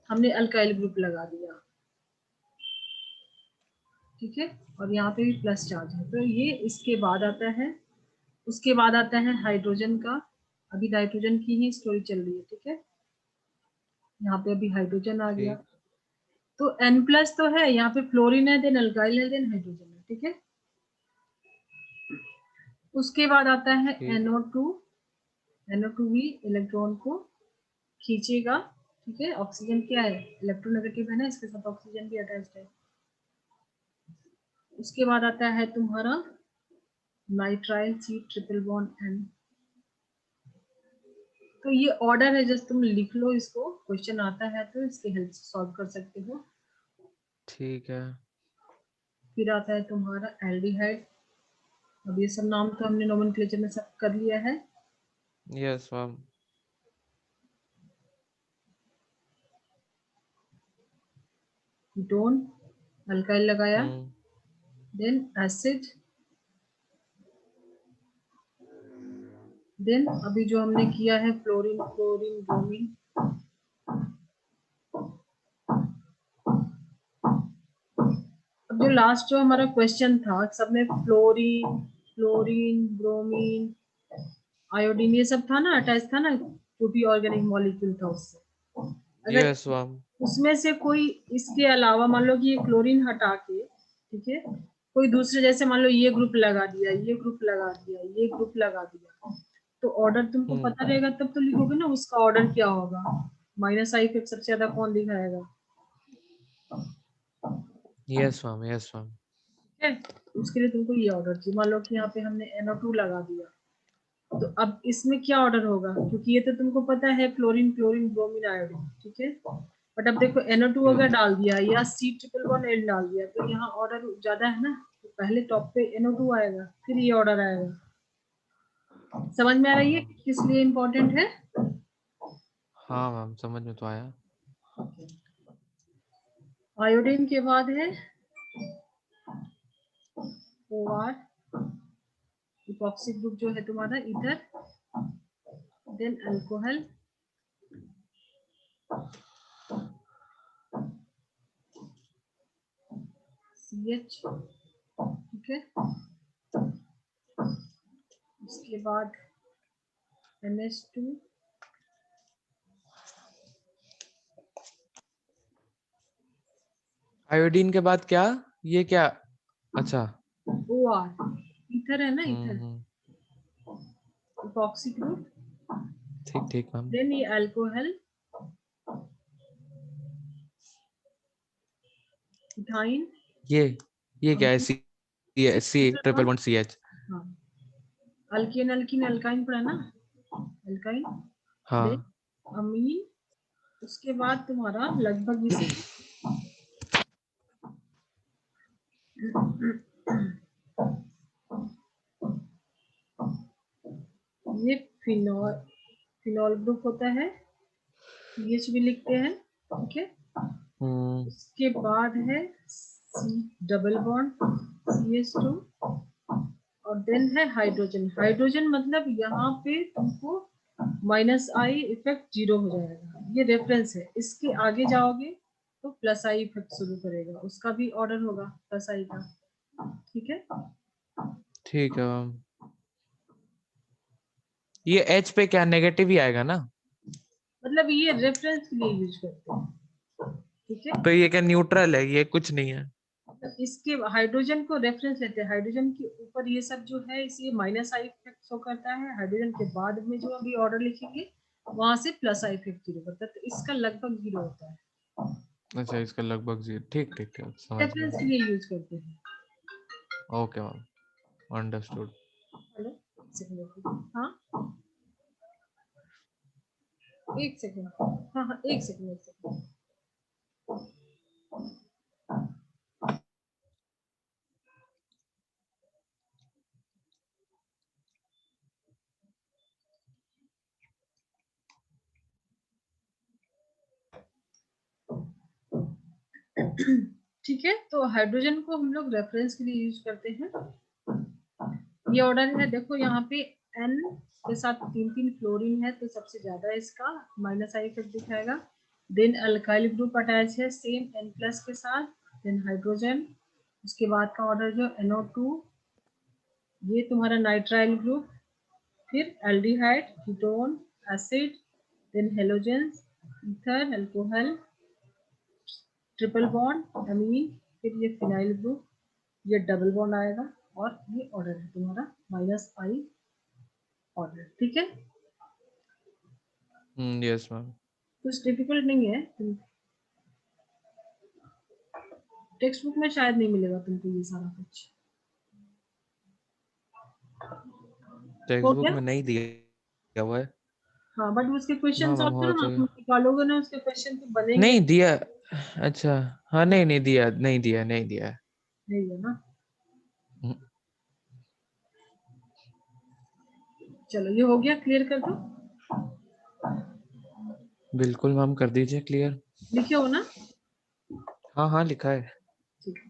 हमने अल्काइल ग्रुप लगा दिया। ठीक है, और यहाँ पे भी प्लस चार्ज है, तो ये इसके बाद आता है। उसके बाद आता है हाइड्रोजन का, अभी नाइट्रोजन की ही स्टोरी चल रही है। ठीक है, यहाँ पे अभी हाइड्रोजन आ गया। ठीक। तो N प्लस तो है, यहाँ पे फ्लोरीन है, देन अल्काइल है, देन हाइड्रोजन है। ठीक है, उसके बाद आता है ठीक। NO2। NO2 भी इलेक्ट्रॉन को खींचेगा। ठीक है, ऑक्सीजन क्या है, इलेक्ट्रोनेगेटिव है ना, इसके साथ ऑक्सीजन भी अटैच्ड है। उसके बाद आता है तुम्हारा nitrile C triple bond N। तो ये ऑर्डर है, जस्ट तुम लिख लो इसको, क्वेश्चन आता है तो इसके हेल्प से सॉल्व कर सकते हो। ठीक है। फिर आता है तुम्हारा एल्डिहाइड। अब ये सब नाम तो हमने नोमेनक्लेचर में सब कर लिया है। Yes ma'am. कीटोन, अल्काइल लगाया, हम्म। देन एसिड, देन अभी जो हमने किया है फ्लोरीन, क्लोरीन, ब्रोमीन। अब जो लास्ट जो हमारा क्वेश्चन था, सबने फ्लोरीन, क्लोरीन, ब्रोमीन, आयोडीन ये सब था ना, अटैच था ना, जो भी ऑर्गेनिक मॉलिक्यूल था उससे। अगर यस मैम। उसमें से कोई इसके अलावा, मान लो कि ये क्लोरीन हटा के, ठीक है, कोई दूसरे, जैसे मान लो ये ग्रुप लगा दिया, ये ग्रुप लगा दिया, ये ग्रुप लगा दिया, तो ऑर्डर तुमको पता रहेगा तब तो लिखोगे ना उसका ऑर्डर क्या होगा। माइनस आई फिर सबसे ज्यादा कौन दिखाएगा। Yes ma'am. Yes ma'am. ठीक है, उसके लिए तुमको ये ऑर्डर चाहिए। मान लो कि यहाँ पे हमने NO2 लगा दिया, तो अब इसमें क्या ऑर्डर होगा, क्योंकि ये तो तुमको पता है फ्लोरीन, क्लोरीन, ब्रोमीन, आयोडीन, ठीक है। बट अब देखो NO2 अगर डाल दिया या C ट्रिपल बॉन्ड N डाल दिया, तो यहाँ ऑर्डर ज्यादा है ना, तो पहले टॉप पे NO2 आएगा, फिर ये ऑर्डर आएगा। समझ में आ रही है किस लिए इम्पोर्टेंट है। हाँ मैम, समझ में तो आया। आयोडीन के बाद है OR, इपॉक्सी ग्रुप जो है तुम्हारा इधर, देन अल्कोहल, CH, ठीक है। उसके बाद NH2, आयोडीन के बाद क्या? ये क्या? अच्छा। OR, इथर है ना, इथर, हम्म। इपॉक्सी ग्रुप, ठीक ठीक मैम। देन ये अल्कोहल, इथाइन, ये क्या है? C triple bond CH। हाँ, अल्केन, अल्कीन, अल्काइन पड़ा ना, अल्काइन, देन हाँ। अमीन। उसके बाद तुम्हारा लगभग इस ये फिनॉल, फिनॉल ग्रुप होता है, CH भी लिखते हैं, ठीक है। हम्म। उसके बाद है C डबल बॉन्ड CH2, और देन है हाइड्रोजन। हाइड्रोजन मतलब यहाँ पे तुमको माइनस आई इफेक्ट 0 हो जाएगा, ये रेफरेंस है। इसके आगे जाओगे तो प्लस आई इफेक्ट शुरू करेगा, उसका भी ऑर्डर होगा प्लस आई का, ठीक है। ठीक है मैम। ये H पे क्या नेगेटिव ही आएगा ना? मतलब ये रेफरेंस के लिए यूज करते हैं, ठीक है। तो ये क्या न्यूट्रल है? ये कुछ नहीं है? तो इसके हाइड्रोजन को रेफरेंस लेते हैं, हाइड्रोजन के ऊपर ये सब जो है इसे माइनस आई इफेक्ट शो करता है, हाइड्रोजन के बाद में जो अभी ऑर्डर लिखेंगे वहां से प्लस आई इफेक्ट 0 करता है, तो इसका लगभग 0 होता है। अच्छा, इसका लगभग 0। ठीक ठीक ठीक, समझ रेफरेंस के गया। लिए यूज करते हैं। Okay ma'am, understood. हेलो, एक सेकंड, हाँ एक सेकंड, हाँ हाँ एक सेकंड, एक सेकंड। ठीक है, तो हाइड्रोजन को हम लोग रेफरेंस के लिए यूज करते हैं। ये ऑर्डर है, देखो यहाँ पे N के साथ 3 3 फ्लोरीन है, तो सबसे ज्यादा इसका माइनस आई इफेक्ट दिखाएगा। देन अल्काइल ग्रुप अटैच है सेम N प्लस के साथ, देन हाइड्रोजन। उसके बाद का ऑर्डर जो NO2, ये तुम्हारा नाइट्राइल ग्रुप, फिर aldehyde, ketone, acid, then halogens, ether, alcohol, triple bond amine, फिर ये फिनाइल ग्रुप, ये डबल बॉन्ड आएगा, और ये ऑर्डर है तुम्हारा माइनस आई ऑर्डर, ठीक है। Yes ma'am. कुछ डिफिकल्ट नहीं है। टेक्स्ट बुक में शायद नहीं मिलेगा तुमको ये सारा कुछ। टेक्स्ट हो बुक गया? में नहीं दिया हुआ है। हाँ बट उसके क्वेश्चन हाँ मैम, सॉल्व हो करो ना, तो तुम निकालोगे ना उसके क्वेश्चन तो बनेंगे। नहीं दिया। अच्छा, हाँ, नहीं दिया, नहीं दिया, नहीं दिया है। नहीं है ना? हम्म, चलो ये हो गया, क्लियर कर दो। बिल्कुल मैम, कर दीजिए क्लियर। लिखे हो ना? हाँ हाँ, लिखा है। ठीक है।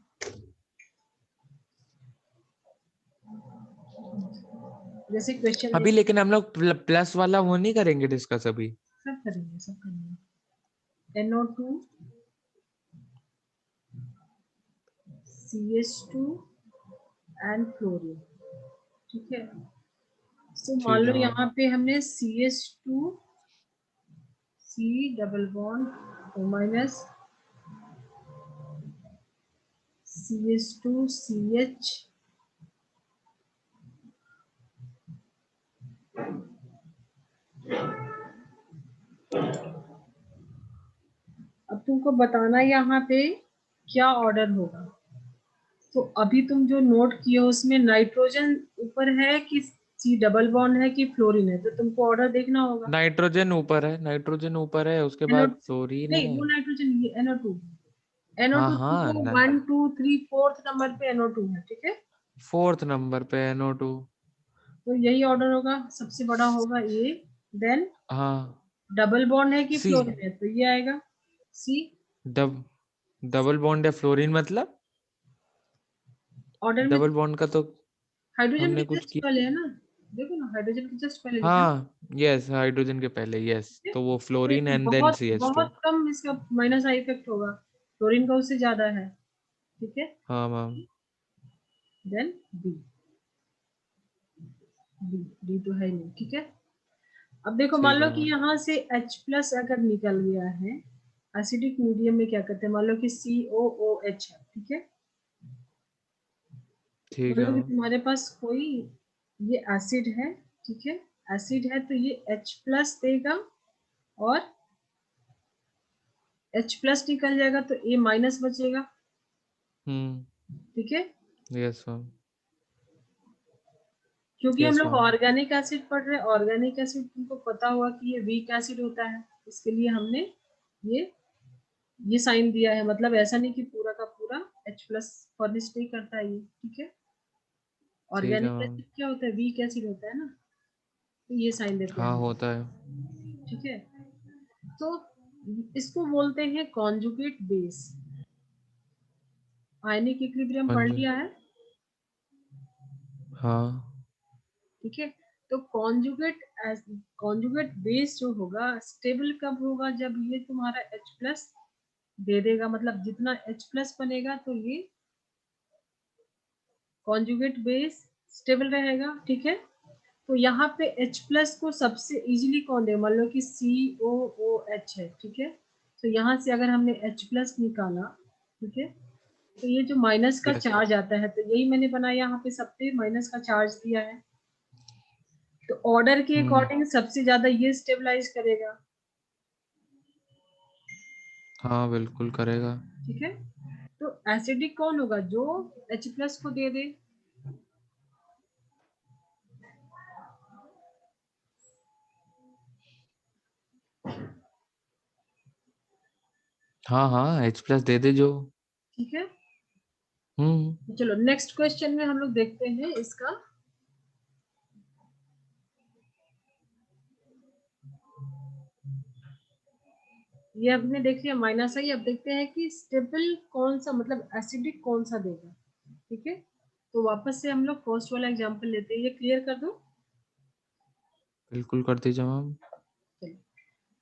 जैसे क्वेश्चन अभी में लेकिन हम लोग प्लस वाला वो नहीं करेंगे डिस्कस अभी। सब करेंगे, सब करेंगे। NO2 CH2 एंड फ्लोरीन, ठीक है। तो मान ठीक लो है मैम। यहाँ पे हमने CH2 C double bond O minus CH2 CH अब तुमको बताना है यहाँ पे क्या ऑर्डर होगा। तो अभी तुम जो नोट किए हो उसमें नाइट्रोजन ऊपर है कि सी डबल बॉन्ड है कि फ्लोरीन है, तो तुमको ऑर्डर देखना होगा। नाइट्रोजन ऊपर है, नाइट्रोजन ऊपर है, उसके बाद NO2 फ्लोरीन नहीं, है। वो नाइट्रोजन, ये NO2। हाँ NO2 हाँ, तुमको 1 2 3 4th नंबर पे NO2 है, ठीक है। 4th नंबर पे NO2। तो यही ऑर्डर होगा, सबसे बड़ा होगा ए, देन हाँ, डबल बॉन्ड है कि सी। फ्लोरीन है तो ये आएगा सी। डब डबल बॉन्ड है फ्लोरीन मतलब। ऑर्डर में डबल बॉन्ड का तो हाइड्रोजन के हमने कुछ जस्ट किया। पहले है ना, देखो ना हाइड्रोजन के जस्ट पहले लिखा है हाँ, यस, हाइड्रोजन के पहले, यस, ना? तो वो तो फ्लोरीन एंड देन बहुत CH2। बहुत कम इसका माइनस आई इफेक्ट होगा, फ्लोरीन का उससे ज्यादा है, ठीक है। हाँ ma'am. Then B, D, D तो है नहीं, ठीक है। अब देखो मान ठीक है लो कि मैम। यहाँ से H प्लस अगर निकल गया है, एसिडिक मीडियम में क्या करते हैं, मान लो कि COOH है, ठीक है। ठीक मान है लो कि मैम। तुम्हारे पास कोई ये एसिड है, ठीक है। एसिड है तो ये H प्लस देगा और H प्लस निकल जाएगा तो A माइनस बचेगा, ठीक है। Yes ma'am. क्योंकि हम यस लोग मैम। ऑर्गेनिक एसिड पढ़ रहे हैं, ऑर्गेनिक एसिड तुमको पता हुआ कि ये वीक एसिड होता है, इसके लिए हमने ये ये साइन दिया है। मतलब ऐसा नहीं कि पूरा का पूरा H प्लस फर्निश नहीं करता है ये, ठीक है। ठीक है ऑर्गेनिक मैम। एसिड क्या होता है, वीक एसिड होता है ना, तो ये साइन देते हाँ, हैं, होता है। ठीक है। तो इसको बोलते हैं कॉन्जुगेट बेस। आयनिक इक्विलिब्रियम पढ़ पंजु। लिया है, हाँ। ठीक है। तो कॉन्जुगेट बेस जो होगा स्टेबल कब होगा, जब ये तुम्हारा H प्लस दे देगा, मतलब जितना H प्लस बनेगा तो ये कॉन्जुगेट बेस स्टेबल रहेगा, ठीक है। तो यहाँ पे H प्लस को सबसे इजीली कौन देगा, मान लो कि COOH है, ठीक है। तो यहाँ से अगर हमने H प्लस निकाला, ठीक है, तो ये जो माइनस का यस। चार्ज आता है, तो यही मैंने बनाया यहाँ पे सब पे माइनस का चार्ज दिया है। तो ऑर्डर के हम्म। अकॉर्डिंग सबसे ज्यादा ये स्टेबलाइज करेगा, हाँ, बिल्कुल करेगा। ठीक है। तो एसिडिक कौन होगा, जो H प्लस को दे दे, हाँ हाँ, H+ दे दे जो। ठीक है। हम्म। चलो नेक्स्ट क्वेश्चन में हम लोग देखते हैं इसका। ये हमने देख लिया माइनस है, अब देखते हैं कि स्टेबल कौन सा, मतलब एसिडिक कौन सा देगा, ठीक है। तो वापस से हम लोग फर्स्ट वाला एग्जांपल लेते हैं, ये क्लियर कर दो। बिल्कुल कर दीजिए मैम। चलो,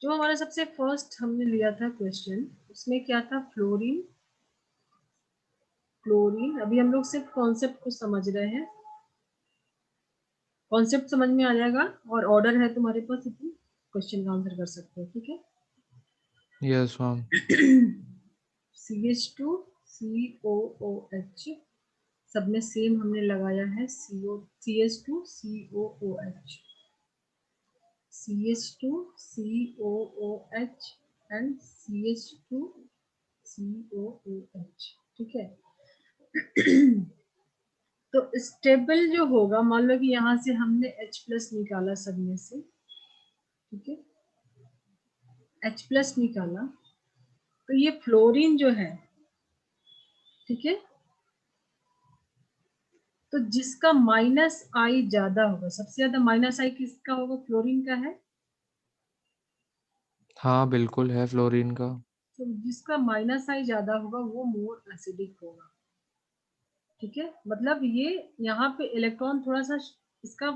जो हमारा सबसे फर्स्ट हमने लिया था क्वेश्चन, उसमें क्या था, फ्लोरीन। क्लोरीन, अभी हम लोग सिर्फ कॉन्सेप्ट को समझ रहे हैं, कॉन्सेप्ट समझ में आ जाएगा और ऑर्डर है तुम्हारे पास, तुम क्वेश्चन का आंसर कर सकते हो, ठीक है। Yes ma'am. CH2 COOH, सब में सेम हमने लगाया है, CH2 COOH, CH2 COOH and CH2 COOH, ठीक है। तो स्टेबल जो होगा, मान लो कि यहाँ से हमने H+ निकाला सब में से, ठीक है, H+ निकाला, तो ये फ्लोरीन जो है, ठीक है, तो जिसका -I ज्यादा होगा, सबसे ज्यादा -I किसका होगा? फ्लोरीन का है। हाँ बिल्कुल है फ्लोरीन का। तो जिसका -I ज्यादा होगा वो मोर एसिडिक होगा, ठीक है। मतलब ये यहाँ पे इलेक्ट्रॉन थोड़ा सा इसका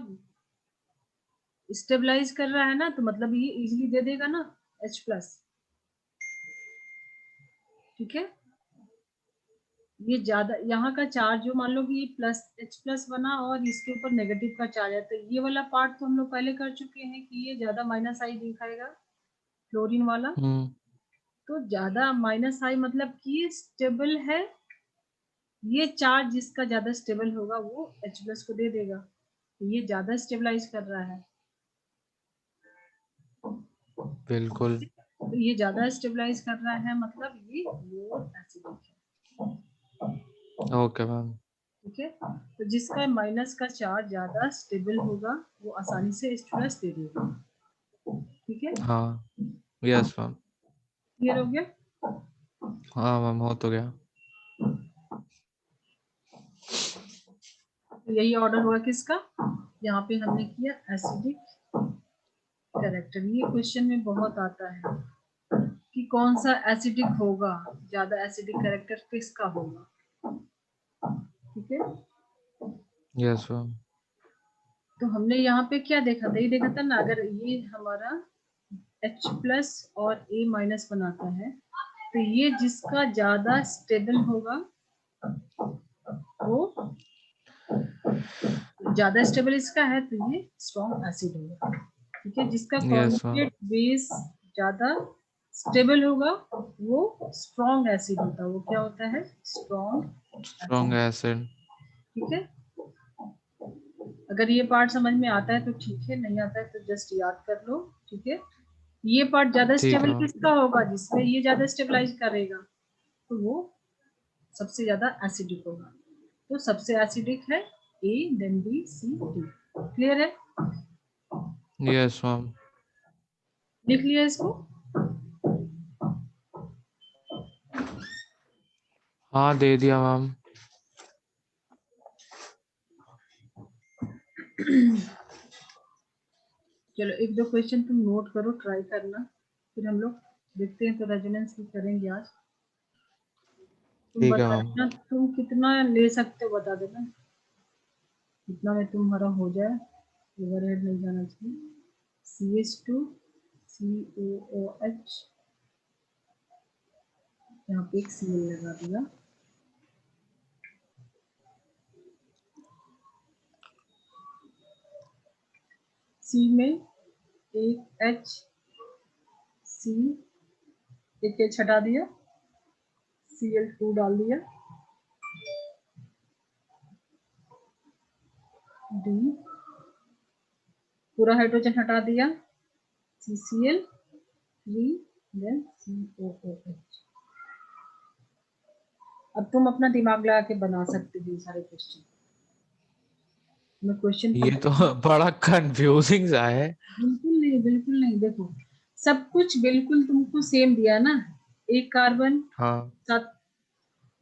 स्टेबलाइज कर रहा है ना, तो मतलब ये इजीली दे देगा ना H+, ठीक है। ये ज्यादा यहाँ का चार्ज जो, मान लो कि ये H+ बना और इसके ऊपर नेगेटिव का चार्ज है, तो ये वाला पार्ट तो हम लोग पहले कर चुके हैं कि ये ज्यादा -I दिखाएगा, फ्लोरीन वाला। तो ज्यादा -I मतलब कि ये स्टेबल है, ये चार्ज जिसका ज्यादा स्टेबल होगा वो H+ को दे देगा, तो ये ज्यादा स्टेबलाइज कर रहा है, बिल्कुल। तो ये ज्यादा स्टेबलाइज कर रहा है, मतलब ये मोर एसिडिक है। Okay ma'am. ठीक है, तो जिसका माइनस का चार्ज ज्यादा स्टेबल होगा वो आसानी से H+ दे देगा, ठीक है। हाँ यस मैम। क्लियर हो गया? हाँ मैम हो तो गया। तो यही ऑर्डर हुआ किसका, यहाँ पे हमने किया एसिडिक कैरेक्टर। ये क्वेश्चन में बहुत आता है कि कौन सा एसिडिक होगा, ज्यादा एसिडिक कैरेक्टर किसका होगा, ठीक है। Yes ma'am. तो हमने यहाँ पे क्या देखा था, ये देखा था ना, अगर ये हमारा H+ और A- बनाता है, तो ये जिसका ज्यादा स्टेबल होगा वो, ज्यादा स्टेबल इसका है तो ये स्ट्रॉन्ग एसिड होगा, ठीक है। जिसका यस मैम। कॉन्जुगेट बेस ज्यादा स्टेबल होगा वो स्ट्रॉन्ग एसिड होता है, वो क्या होता है? Strong strong acid, acid. ठीक है। अगर ये पार्ट समझ में आता है तो ठीक है, नहीं आता है तो जस्ट याद कर लो, ठीक है। ये पार्ट ज्यादा ठीक है स्टेबल मैम। किसका होगा? जिसमें ये ज्यादा स्टेबलाइज करेगा तो वो सबसे ज्यादा एसिडिक होगा। तो सबसे एसिडिक है A, then B, C, D। Clear है? Yes ma'am. लिख लिया इसको? हाँ दे दिया मैम। चलो एक दो क्वेश्चन तुम नोट करो, ट्राई करना, फिर हम लोग देखते हैं, तो रेजोनेंस भी करेंगे आज। तुम ठीक है बता मैम। देना तुम कितना ले सकते हो, बता देना कितना में तुम्हारा हो जाए, ओवरहेड नहीं जाना चाहिए। CH2 COOH, यहाँ पे एक Cl लगा दिया, C में एक H, C एक H हटा दिया, Cl2 डाल दिया, D पूरा हाइड्रोजन हटा दिया, CCl3, देन COOH। अब तुम अपना दिमाग लगा के बना सकते हो सारे क्वेश्चन। मैं क्वेश्चन ये तो बड़ा कंफ्यूजिंग सा है। बिल्कुल नहीं, बिल्कुल नहीं, देखो सब कुछ बिल्कुल तुमको सेम दिया ना, एक कार्बन हाँ। साथ,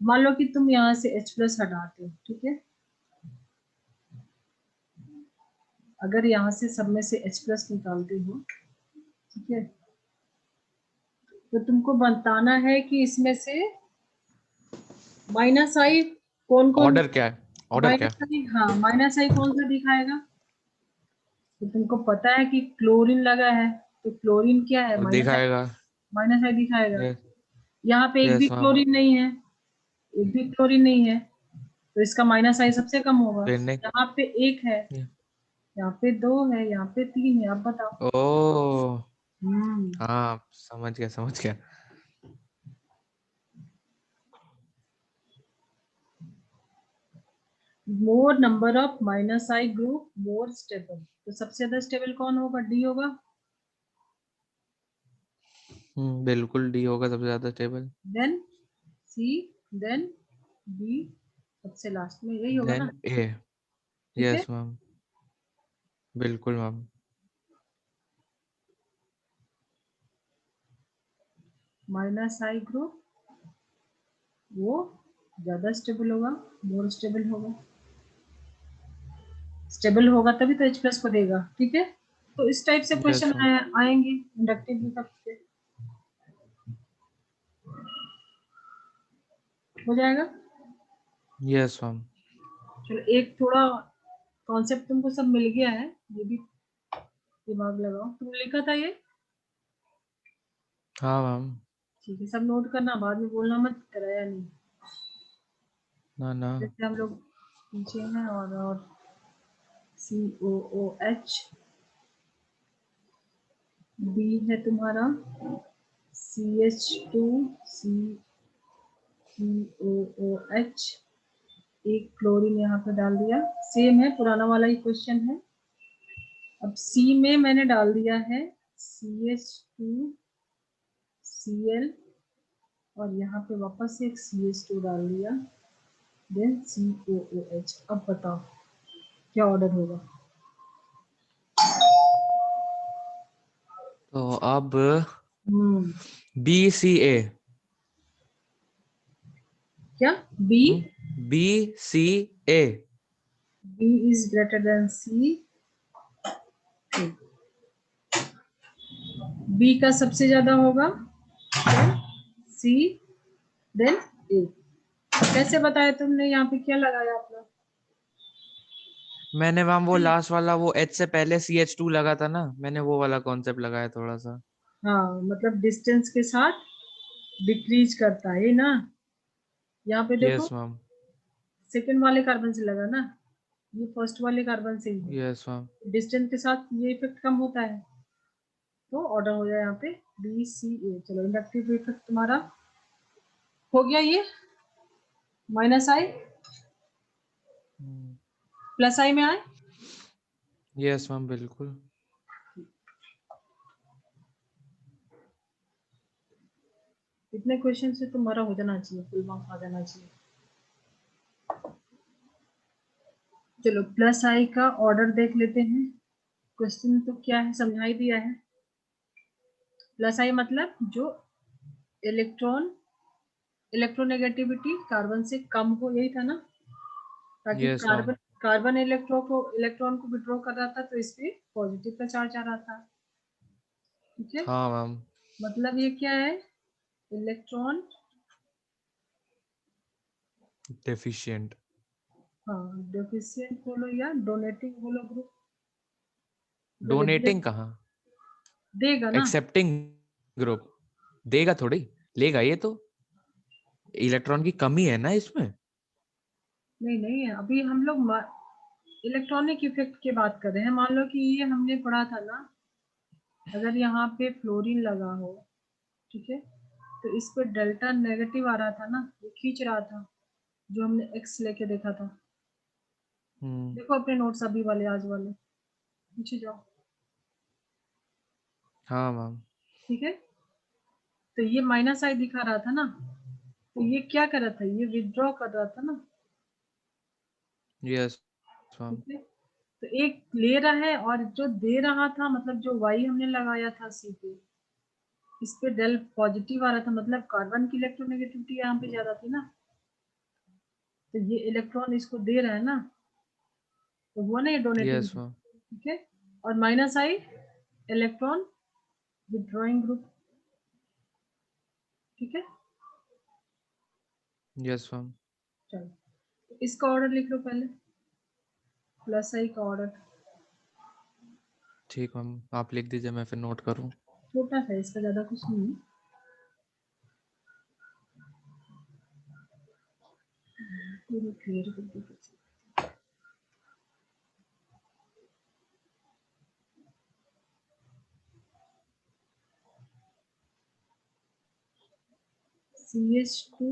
मान लो कि तुम यहाँ से H+ हटाते हो, ठीक है। अगर यहाँ से सब में से H+ निकालते हो, ठीक है, तो तुमको बताना है कि इसमें से -I कौन कौन, ऑर्डर क्या है? ऑर्डर क्या है? -I, हाँ -I कौन सा दिखाएगा? तो तुमको पता है कि क्लोरीन लगा है, तो क्लोरीन क्या है? वो दिखाएगा। -I दिखाएगा। यस। यहाँ पे एक भी यस मैम। क्लोरीन नहीं है, एक भी क्लोरीन नहीं है, तो इसका -I सबसे कम होगा। फिर नहीं। यहाँ पे एक है, यहाँ पे दो है, यहाँ पे तीन है, आप बताओ। ओ हम्म, हाँ समझ गया समझ गया। मोर number of -I group more stable, तो सबसे ज्यादा स्टेबल कौन होगा? D होगा, बिल्कुल डी होगा सबसे ज्यादा stable. Then C, then B सबसे लास्ट में, यही होगा ना? Then A. ठीक है, यस मैम, बिल्कुल मैम। माइनस आई ग्रुप वो ज्यादा स्टेबल होगा, मोर स्टेबल होगा। स्टेबल होगा तभी तो H प्लस को देगा। ठीक है, तो इस टाइप से यस क्वेश्चन मैम। आएंगे इंडक्टिव इफेक्ट से। हो जाएगा। Yes ma'am. चलो, एक थोड़ा कॉन्सेप्ट तुमको सब मिल गया है, ये भी दिमाग लगाओ। तुमने लिखा था ये? हाँ मैम। ठीक है, सब नोट करना, बाद में बोलना मत कराया नहीं। ना ना। जैसे हम लोग पीछे हैं, और COOH, बी है तुम्हारा CH2 COOH, एक क्लोरीन यहाँ पे डाल दिया। सेम है, पुराना वाला ही क्वेश्चन है। अब सी में मैंने डाल दिया है CH2Cl, और यहाँ पे वापस से एक CH2 डाल दिया, देन COOH। अब बताओ क्या ऑर्डर होगा? तो अब हम्म, BCA। क्या? B? BCA। B is greater than C. B का सबसे ज्यादा होगा, देन सी, देन ए। कैसे बताया तुमने? यहाँ पे क्या लगाया आपने? मैंने मैम वो लास्ट वाला, वो H से पहले CH2 लगा था ना, मैंने वो वाला कॉन्सेप्ट लगाया थोड़ा सा। हाँ, मतलब डिस्टेंस के साथ डिक्रीज करता है ना। यहाँ पे देखो, यस मैम। सेकंड वाले कार्बन से लगा ना, ये फर्स्ट वाले कार्बन से ही है। Yes ma'am. डिस्टेंस के साथ ये इफेक्ट कम होता है, तो ऑर्डर हो जाए यहाँ पे BCA। चलो, इंडक्टिव इफेक्ट तुम्हारा हो गया ये। माइनस आई प्लस आई में आए। यस मैम, बिल्कुल। इतने क्वेश्चन से तुम्हारा हो जाना चाहिए, फुल मार्क्स आ जाना चाहिए। चलो, प्लस आई का ऑर्डर देख लेते हैं। क्वेश्चन तो क्या है, समझा ही दिया है। प्लस आई मतलब जो इलेक्ट्रोनेगेटिविटी कार्बन से कम हो, यही था ना? ताकि yes ma'am. Carbon carbon electron को विड्रॉ कर रहा था, तो इस पे पॉजिटिव का चार्ज आ रहा था। ठीक है, हाँ मैम। मतलब ये क्या है? Electron, deficient. हाँ, डेफिशिएंट बोलो या डोनेटिंग बोलो ग्रुप। जब डोनेटिंग एग्जैक्ट कहाँ? देगा ना। Accepting group. देगा थोड़ी, लेगा। ये तो इलेक्ट्रॉन की कमी है ना इसमें। नहीं नहीं, अभी हम लोग इलेक्ट्रॉनिक इफेक्ट की बात कर रहे हैं। मान लो कि ये हमने पढ़ा था ना, अगर यहाँ पे फ्लोरीन लगा हो, ठीक है, तो इस पे डेल्टा नेगेटिव आ रहा था ना, ये खींच रहा था, जो हमने एक्स लेके देखा था। देखो अपने नोट्स अभी वाले, आज वाले, पीछे जाओ। हाँ मैम। ठीक है, तो ये माइनस आई दिखा रहा था ना, तो ये क्या कर रहा था? ये विथड्रॉ कर रहा था ना। Yes ma'am. ठीक है, तो एक ले रहा है, और जो दे रहा था, मतलब जो वाई हमने लगाया था सी पे, इस पे डेल पॉजिटिव आ रहा था, मतलब कार्बन की इलेक्ट्रोनेगेटिविटी यहाँ पे ज्यादा थी ना, तो ये इलेक्ट्रॉन इसको दे रहा है ना, तो हुआ ना ये डोनेटिंग। Yes ma'am. ठीक है, और माइनस आई इलेक्ट्रॉन विथड्रॉइंग ग्रुप। ठीक है, यस मैम। चलो, तो इसका ऑर्डर लिख लो पहले, प्लस आई का ऑर्डर। ठीक मैम, आप लिख दीजिए, मैं फिर नोट करूँ। छोटा सा, इसका ज्यादा कुछ नहीं है। पूरी क्लियर कर दो। CH2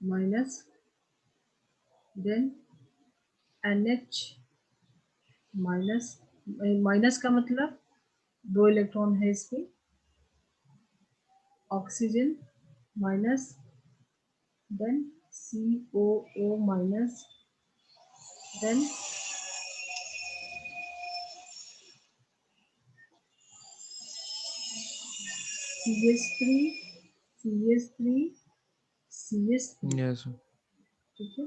minus, then NH minus. Minus का मतलब दो इलेक्ट्रॉन है इस पे। Oxygen minus, then COO minus, then CH3, CH3, CH3, yes ठीक है।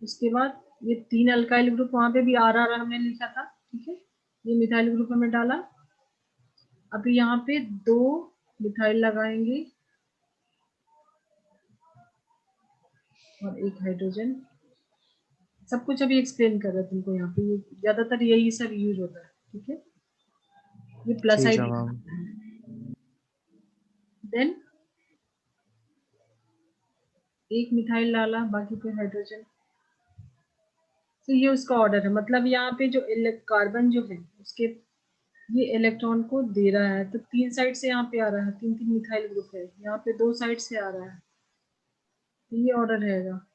उसके बाद ये 3 अल्काइल ग्रुप वहां पे भी RR हमने लिखा था, ठीक है, ये मिथाइल ग्रुप में डाला। अभी यहाँ पे 2 मिथाइल लगाएंगे और 1 हाइड्रोजन। सब कुछ अभी एक्सप्लेन कर रहा है तुमको, यहाँ पे ये ज्यादातर यही सब यूज होता है, ठीक है। ये प्लस ठीक साइड है मैम। देन 1 मिथाइल डाला, बाकी पे हाइड्रोजन। तो ये उसका ऑर्डर है, मतलब यहाँ पे जो कार्बन जो है उसके ये इलेक्ट्रॉन को दे रहा है, तो 3 साइड से यहाँ पे आ रहा है, 3 मिथाइल ग्रुप है, यहाँ पे 2 साइड से आ रहा है, तो ये ऑर्डर रहेगा।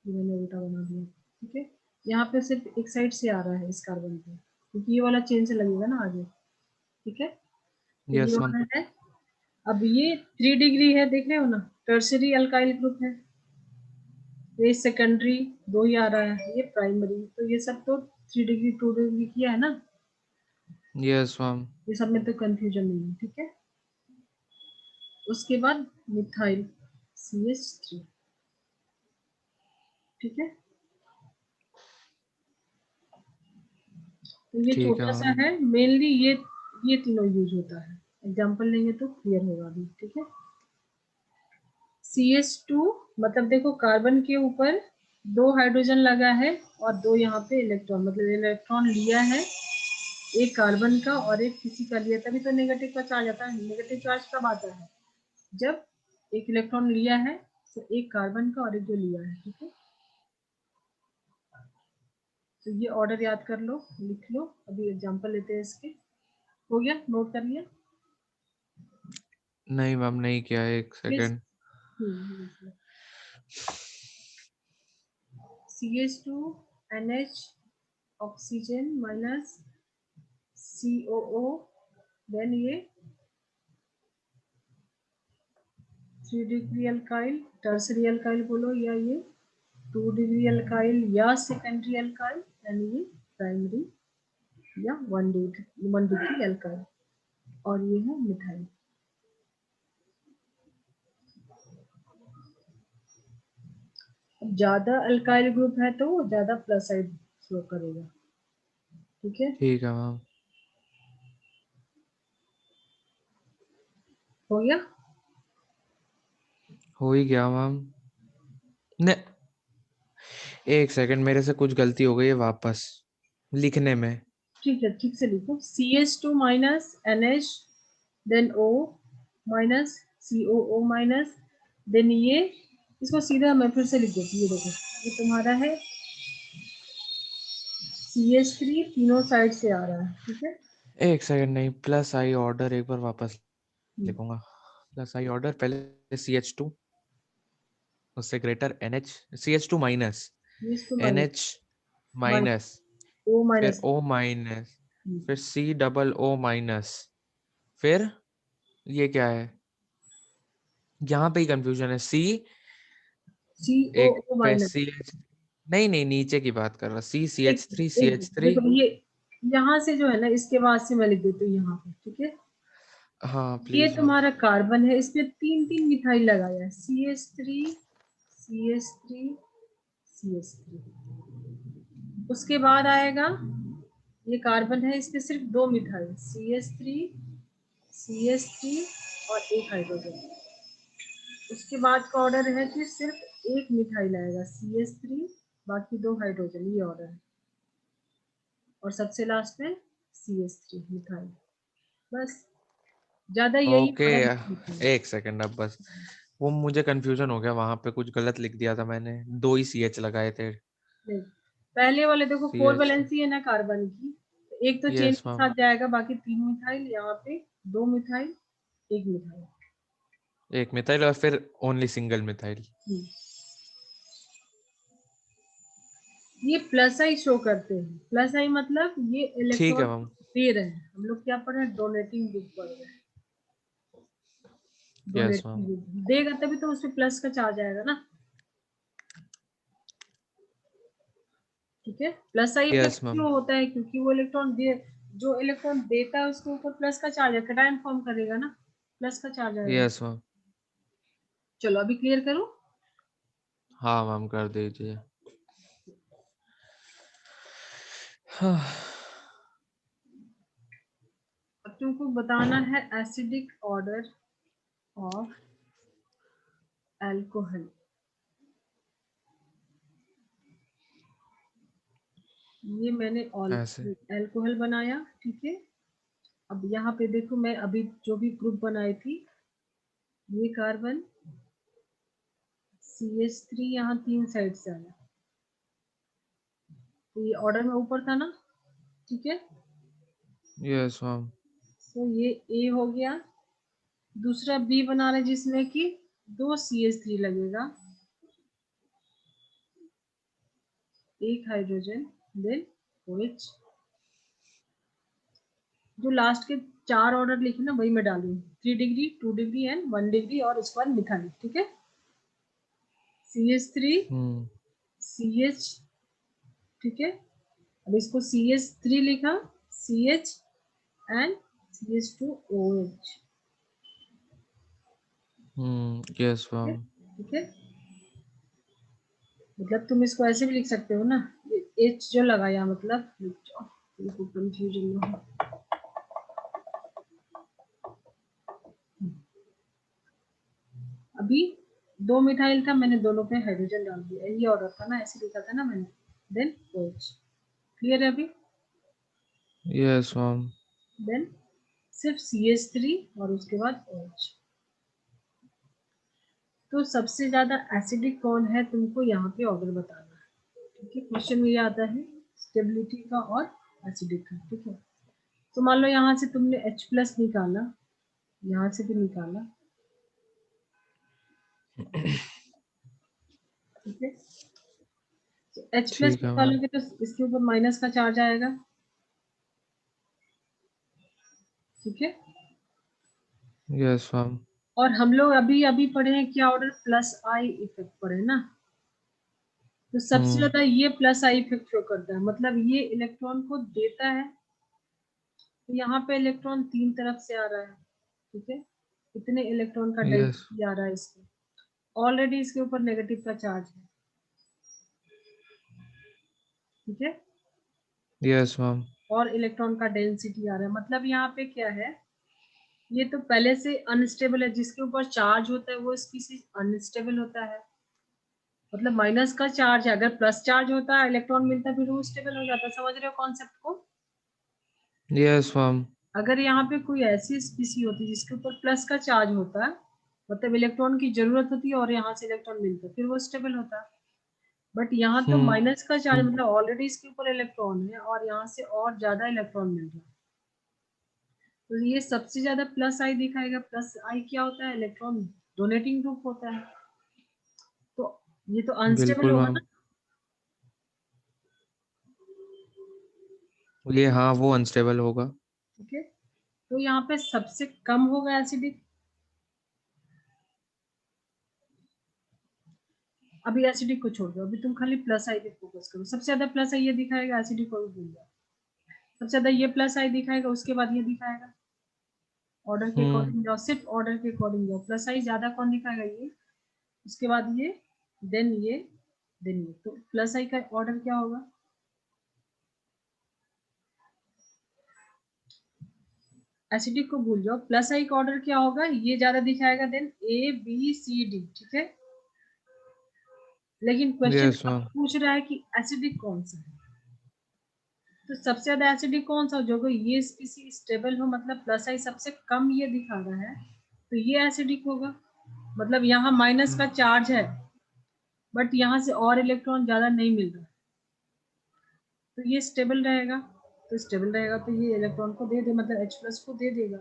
ये मैंने उल्टा बना दिया, ठीक है। यहाँ पे सिर्फ एक साइड से आ रहा है इस कार्बन पे, क्योंकि ये वाला चेन से लगेगा ना आगे, ठीक है। तो ये यस मैम। ऑर्डर है। अब ये 3 डिग्री है, देख रहे हो ना, टर्सरी अल्काइल ग्रुप है। ये सेकेंडरी 2 ही आ रहा है, ये प्राइमरी, तो ये सब तो 3 डिग्री 2 डिग्री किया है ना, यस मैम। ये सब में तो कंफ्यूजन नहीं है, ठीक है। उसके बाद मिथाइल CH3, ठीक है। तो ये ठीक है छोटा सा मैम। है, मेनली ये तीनों यूज होता है। एग्जांपल लेंगे तो क्लियर होगा अभी, ठीक है। CH2 मतलब देखो कार्बन के ऊपर 2 हाइड्रोजन लगा है और 2 यहाँ पे इलेक्ट्रॉन, मतलब इलेक्ट्रॉन लिया है एक कार्बन का और एक किसी का लिया, तभी तो नेगेटिव का चार्ज आता है। नेगेटिव चार्ज कब आता है? जब एक इलेक्ट्रॉन लिया है तो एक कार्बन का और एक जो लिया है, ठीक है। तो ये ऑर्डर याद कर लो, लिख लो। अभी एग्जांपल लेते हैं इसके। हो गया, नोट कर लिया? नहीं मैम नहीं किया, एक Yes. Second. CH2 NH oxygen minus COO, then ये 3 डिग्री अल्काइल, टर्सरी अल्काइल बोलो, या ये 2 डिग्री अल्काइल या सेकेंडरी अल्काइल, यानी ये प्राइमरी या 1 डिग्री अल्काइल, और ये है मिथाइल। अब ज्यादा अल्काइल ग्रुप है तो वो ज्यादा प्लस साइड शो करेगा, ठीक है। ठीक है मैम। हो गया? हो ही गया मैम। ने एक सेकंड, मेरे से कुछ गलती हो गई है वापस लिखने में। ठीक है, ठीक से लिखो। CH2 minus NH, then O minus COO minus, then ये, इसको सीधा मैं फिर से लिख देती हूँ। ये देखो, ये तुम्हारा है CH3, तीनों साइड से आ रहा है, ठीक है। एक सेकंड, नहीं, प्लस आई ऑर्डर एक बार वापस हम्म, लिखूंगा। प्लस आई ऑर्डर, पहले CH2, उससे greater NH, CH2 minus CH2 minus, NH minus, O फिर माइनस, O माइनस, फिर COO माइनस, फिर ये क्या है? यहाँ पे ही कंफ्यूजन है। एक COO पे माइनस। CH, नहीं नहीं, नीचे की बात कर रहा, एक CH3 एक CH3। देखो, ये यहाँ से जो है ना, इसके बाद से मैं लिख देती हूँ यहाँ पे, ठीक है। हाँ ये प्लीज मैम। तुम्हारा कार्बन है, इसमें 3 मिथाइल लगाया है, CH3 CH3 CH3। उसके बाद आएगा, ये कार्बन है, इसमें सिर्फ 2 मिथाइल, CH3 CH3 और एक हाइड्रोजन। उसके बाद का ऑर्डर है कि सिर्फ एक मिथाइल आएगा, CH3, बाकी 2 हाइड्रोजन, ये ऑर्डर है। और सबसे लास्ट में CH3 मिथाइल। बस, ज्यादा यही ओके, ऑर्डर लिखना है। एक सेकंड, अब बस वो मुझे कंफ्यूजन हो गया, वहां पे कुछ गलत लिख दिया था मैंने, 2 ही CH लगाए थे। नहीं, पहले वाले देखो 4 CH, वैलेंसी है ना कार्बन की, तो एक तो चेन यस के मैम। साथ जाएगा, बाकी 3 मिथाइल, यहाँ पे 2 मिथाइल, 1 मिथाइल। एक मिथाइल और फिर ओनली सिंगल मिथाइल। ये प्लस आई शो करते हैं। प्लस आई मतलब ये ठीक है इलेक्ट्रॉन मैम। दे रहे हैं। हम लोग क्या पढ़ रहे हैं? डोनेटिंग ग्रुप पढ़ रहे हैं। Yes ma'am. डोनेटिंग ग्रुप देगा तभी तो उसपे प्लस का चार्ज आएगा ना। ठीक है। प्लस आई Yes, इफेक्ट ma'am. क्यों होता है? क्योंकि वो जो इलेक्ट्रॉन देता है उसके ऊपर प्लस का चार्ज है, कैटायन फॉर्म करेगा ना, प्लस का चार्ज आएगा। Yes, ma'am. चलो अभी क्लियर करूं। हाँ मैम, कर दीजिए। अब तुमको बताना है एसिडिक ऑर्डर ऑफ अल्कोहल। ये मैंने ऐसे अल्कोहल बनाया, ठीक है। अब यहाँ पे देखो, मैं अभी जो भी ग्रुप बनाई थी, ये कार्बन CH3 यहाँ 3 साइड से आया, तो ये ऑर्डर में ऊपर था ना, ठीक है। Yes ma'am. तो ये A हो गया। दूसरा B बना रहे जिसमें कि 2 CH3 लगेगा, एक हाइड्रोजन, देन OH। जो लास्ट के 4 ऑर्डर लिखे ना वही मैं डालूंगी, 3 डिग्री, 2 डिग्री एंड 1 डिग्री, और उसके बाद मिथाइल, ठीक है। CH3 CH, ठीक है। अब इसको CH3 लिखा, CH and CH2OH, yes ma'am. ठीक है। मतलब तुम इसको ऐसे भी लिख सकते हो ना, ये H जो लगाया, मतलब कंफ्यूजन में हो। अभी 2 मिथाइल था, मैंने दोनों पे हाइड्रोजन डाल दिया, ये ऑर्डर था ना, ऐसे लिखा था ना मैंने, देन OH। क्लियर है अभी? Yes ma'am. देन सिर्फ CH3 और उसके बाद OH। तो सबसे ज्यादा एसिडिक कौन है, तुमको यहाँ पे ऑर्डर बताना है, ठीक है। क्वेश्चन में ये आता है स्टेबिलिटी का और एसिडिक का, ठीक है। तो मान लो यहाँ से तुमने H+ निकाला, यहाँ से भी निकाला, ठीक है। तो H+ ठीक है मैम। निकालोगे तो इसके ऊपर माइनस का चार्ज आएगा, ठीक है। Yes ma'am. और हम लोग अभी अभी पढ़े हैं क्या ऑर्डर, +I इफेक्ट पढ़े ना। तो सबसे ज्यादा ये +I इफेक्ट शो करता है, मतलब ये इलेक्ट्रॉन को देता है। तो यहाँ पे इलेक्ट्रॉन 3 तरफ से आ रहा है, ठीक है। कितने इलेक्ट्रॉन का यस। डेंसिटी आ रहा है इसमें, ऑलरेडी इसके ऊपर नेगेटिव का चार्ज है, ठीक है। Yes ma'am. और इलेक्ट्रॉन का डेंसिटी आ रहा है, मतलब यहाँ पे क्या है, ये तो पहले से अनस्टेबल है, जिसके ऊपर चार्ज होता है वो स्पीसीज अनस्टेबल होता है। मतलब माइनस का चार्ज है, अगर प्लस चार्ज होता है, इलेक्ट्रॉन मिलता है, फिर वो स्टेबल हो जाता है। समझ रहे हो कॉन्सेप्ट को? Yes ma'am. अगर यहाँ पे कोई ऐसी स्पीसी होती जिसके ऊपर प्लस का चार्ज होता है, मतलब इलेक्ट्रॉन की जरूरत होती है और यहाँ से इलेक्ट्रॉन मिलता है, फिर वो स्टेबल होता है। बट यहाँ तो माइनस का चार्ज, मतलब ऑलरेडी इसके ऊपर इलेक्ट्रॉन है और यहाँ से और ज्यादा इलेक्ट्रॉन मिल रहा है, तो ये सबसे ज्यादा +I दिखाएगा। +I क्या होता है, इलेक्ट्रॉन डोनेटिंग ग्रुप होता है, तो ये तो अनस्टेबल बिल्कुल होगा मैम। ना। ये हाँ, वो अनस्टेबल होगा। ठीक है। तो यहाँ पे सबसे कम होगा एसिडिक। अभी एसिडिक को छोड़ दो, अभी तुम खाली +I पे फोकस करो। सबसे ज्यादा +I ये दिखाएगा, एसिडिक को भी भूल जाओ। सबसे ज्यादा ये +I दिखाएगा, उसके बाद ये दिखाएगा। ऑर्डर के अकॉर्डिंग जाओ, सिर्फ ऑर्डर के अकॉर्डिंग जाओ। +I ज्यादा कौन दिखाएगा, ये, उसके बाद ये, देन ये, देन ये। तो +I का ऑर्डर क्या होगा, एसिडिक को भूल जाओ। +I का ऑर्डर क्या होगा, ये ज्यादा दिखाएगा, देन ABCD, ठीक है। लेकिन क्वेश्चन यस अब मैम। पूछ रहा है कि एसिडिक कौन सा है। तो सबसे ज्यादा एसिडिक कौन सा हो, जो ये स्पीसी स्टेबल हो, मतलब +I सबसे कम ये दिखा रहा है, तो ये एसिडिक होगा। मतलब यहाँ माइनस का चार्ज है, बट यहाँ से और इलेक्ट्रॉन ज्यादा नहीं मिल रहा, तो ये स्टेबल रहेगा। तो स्टेबल रहेगा तो ये इलेक्ट्रॉन को दे दे, मतलब H+ को दे देगा।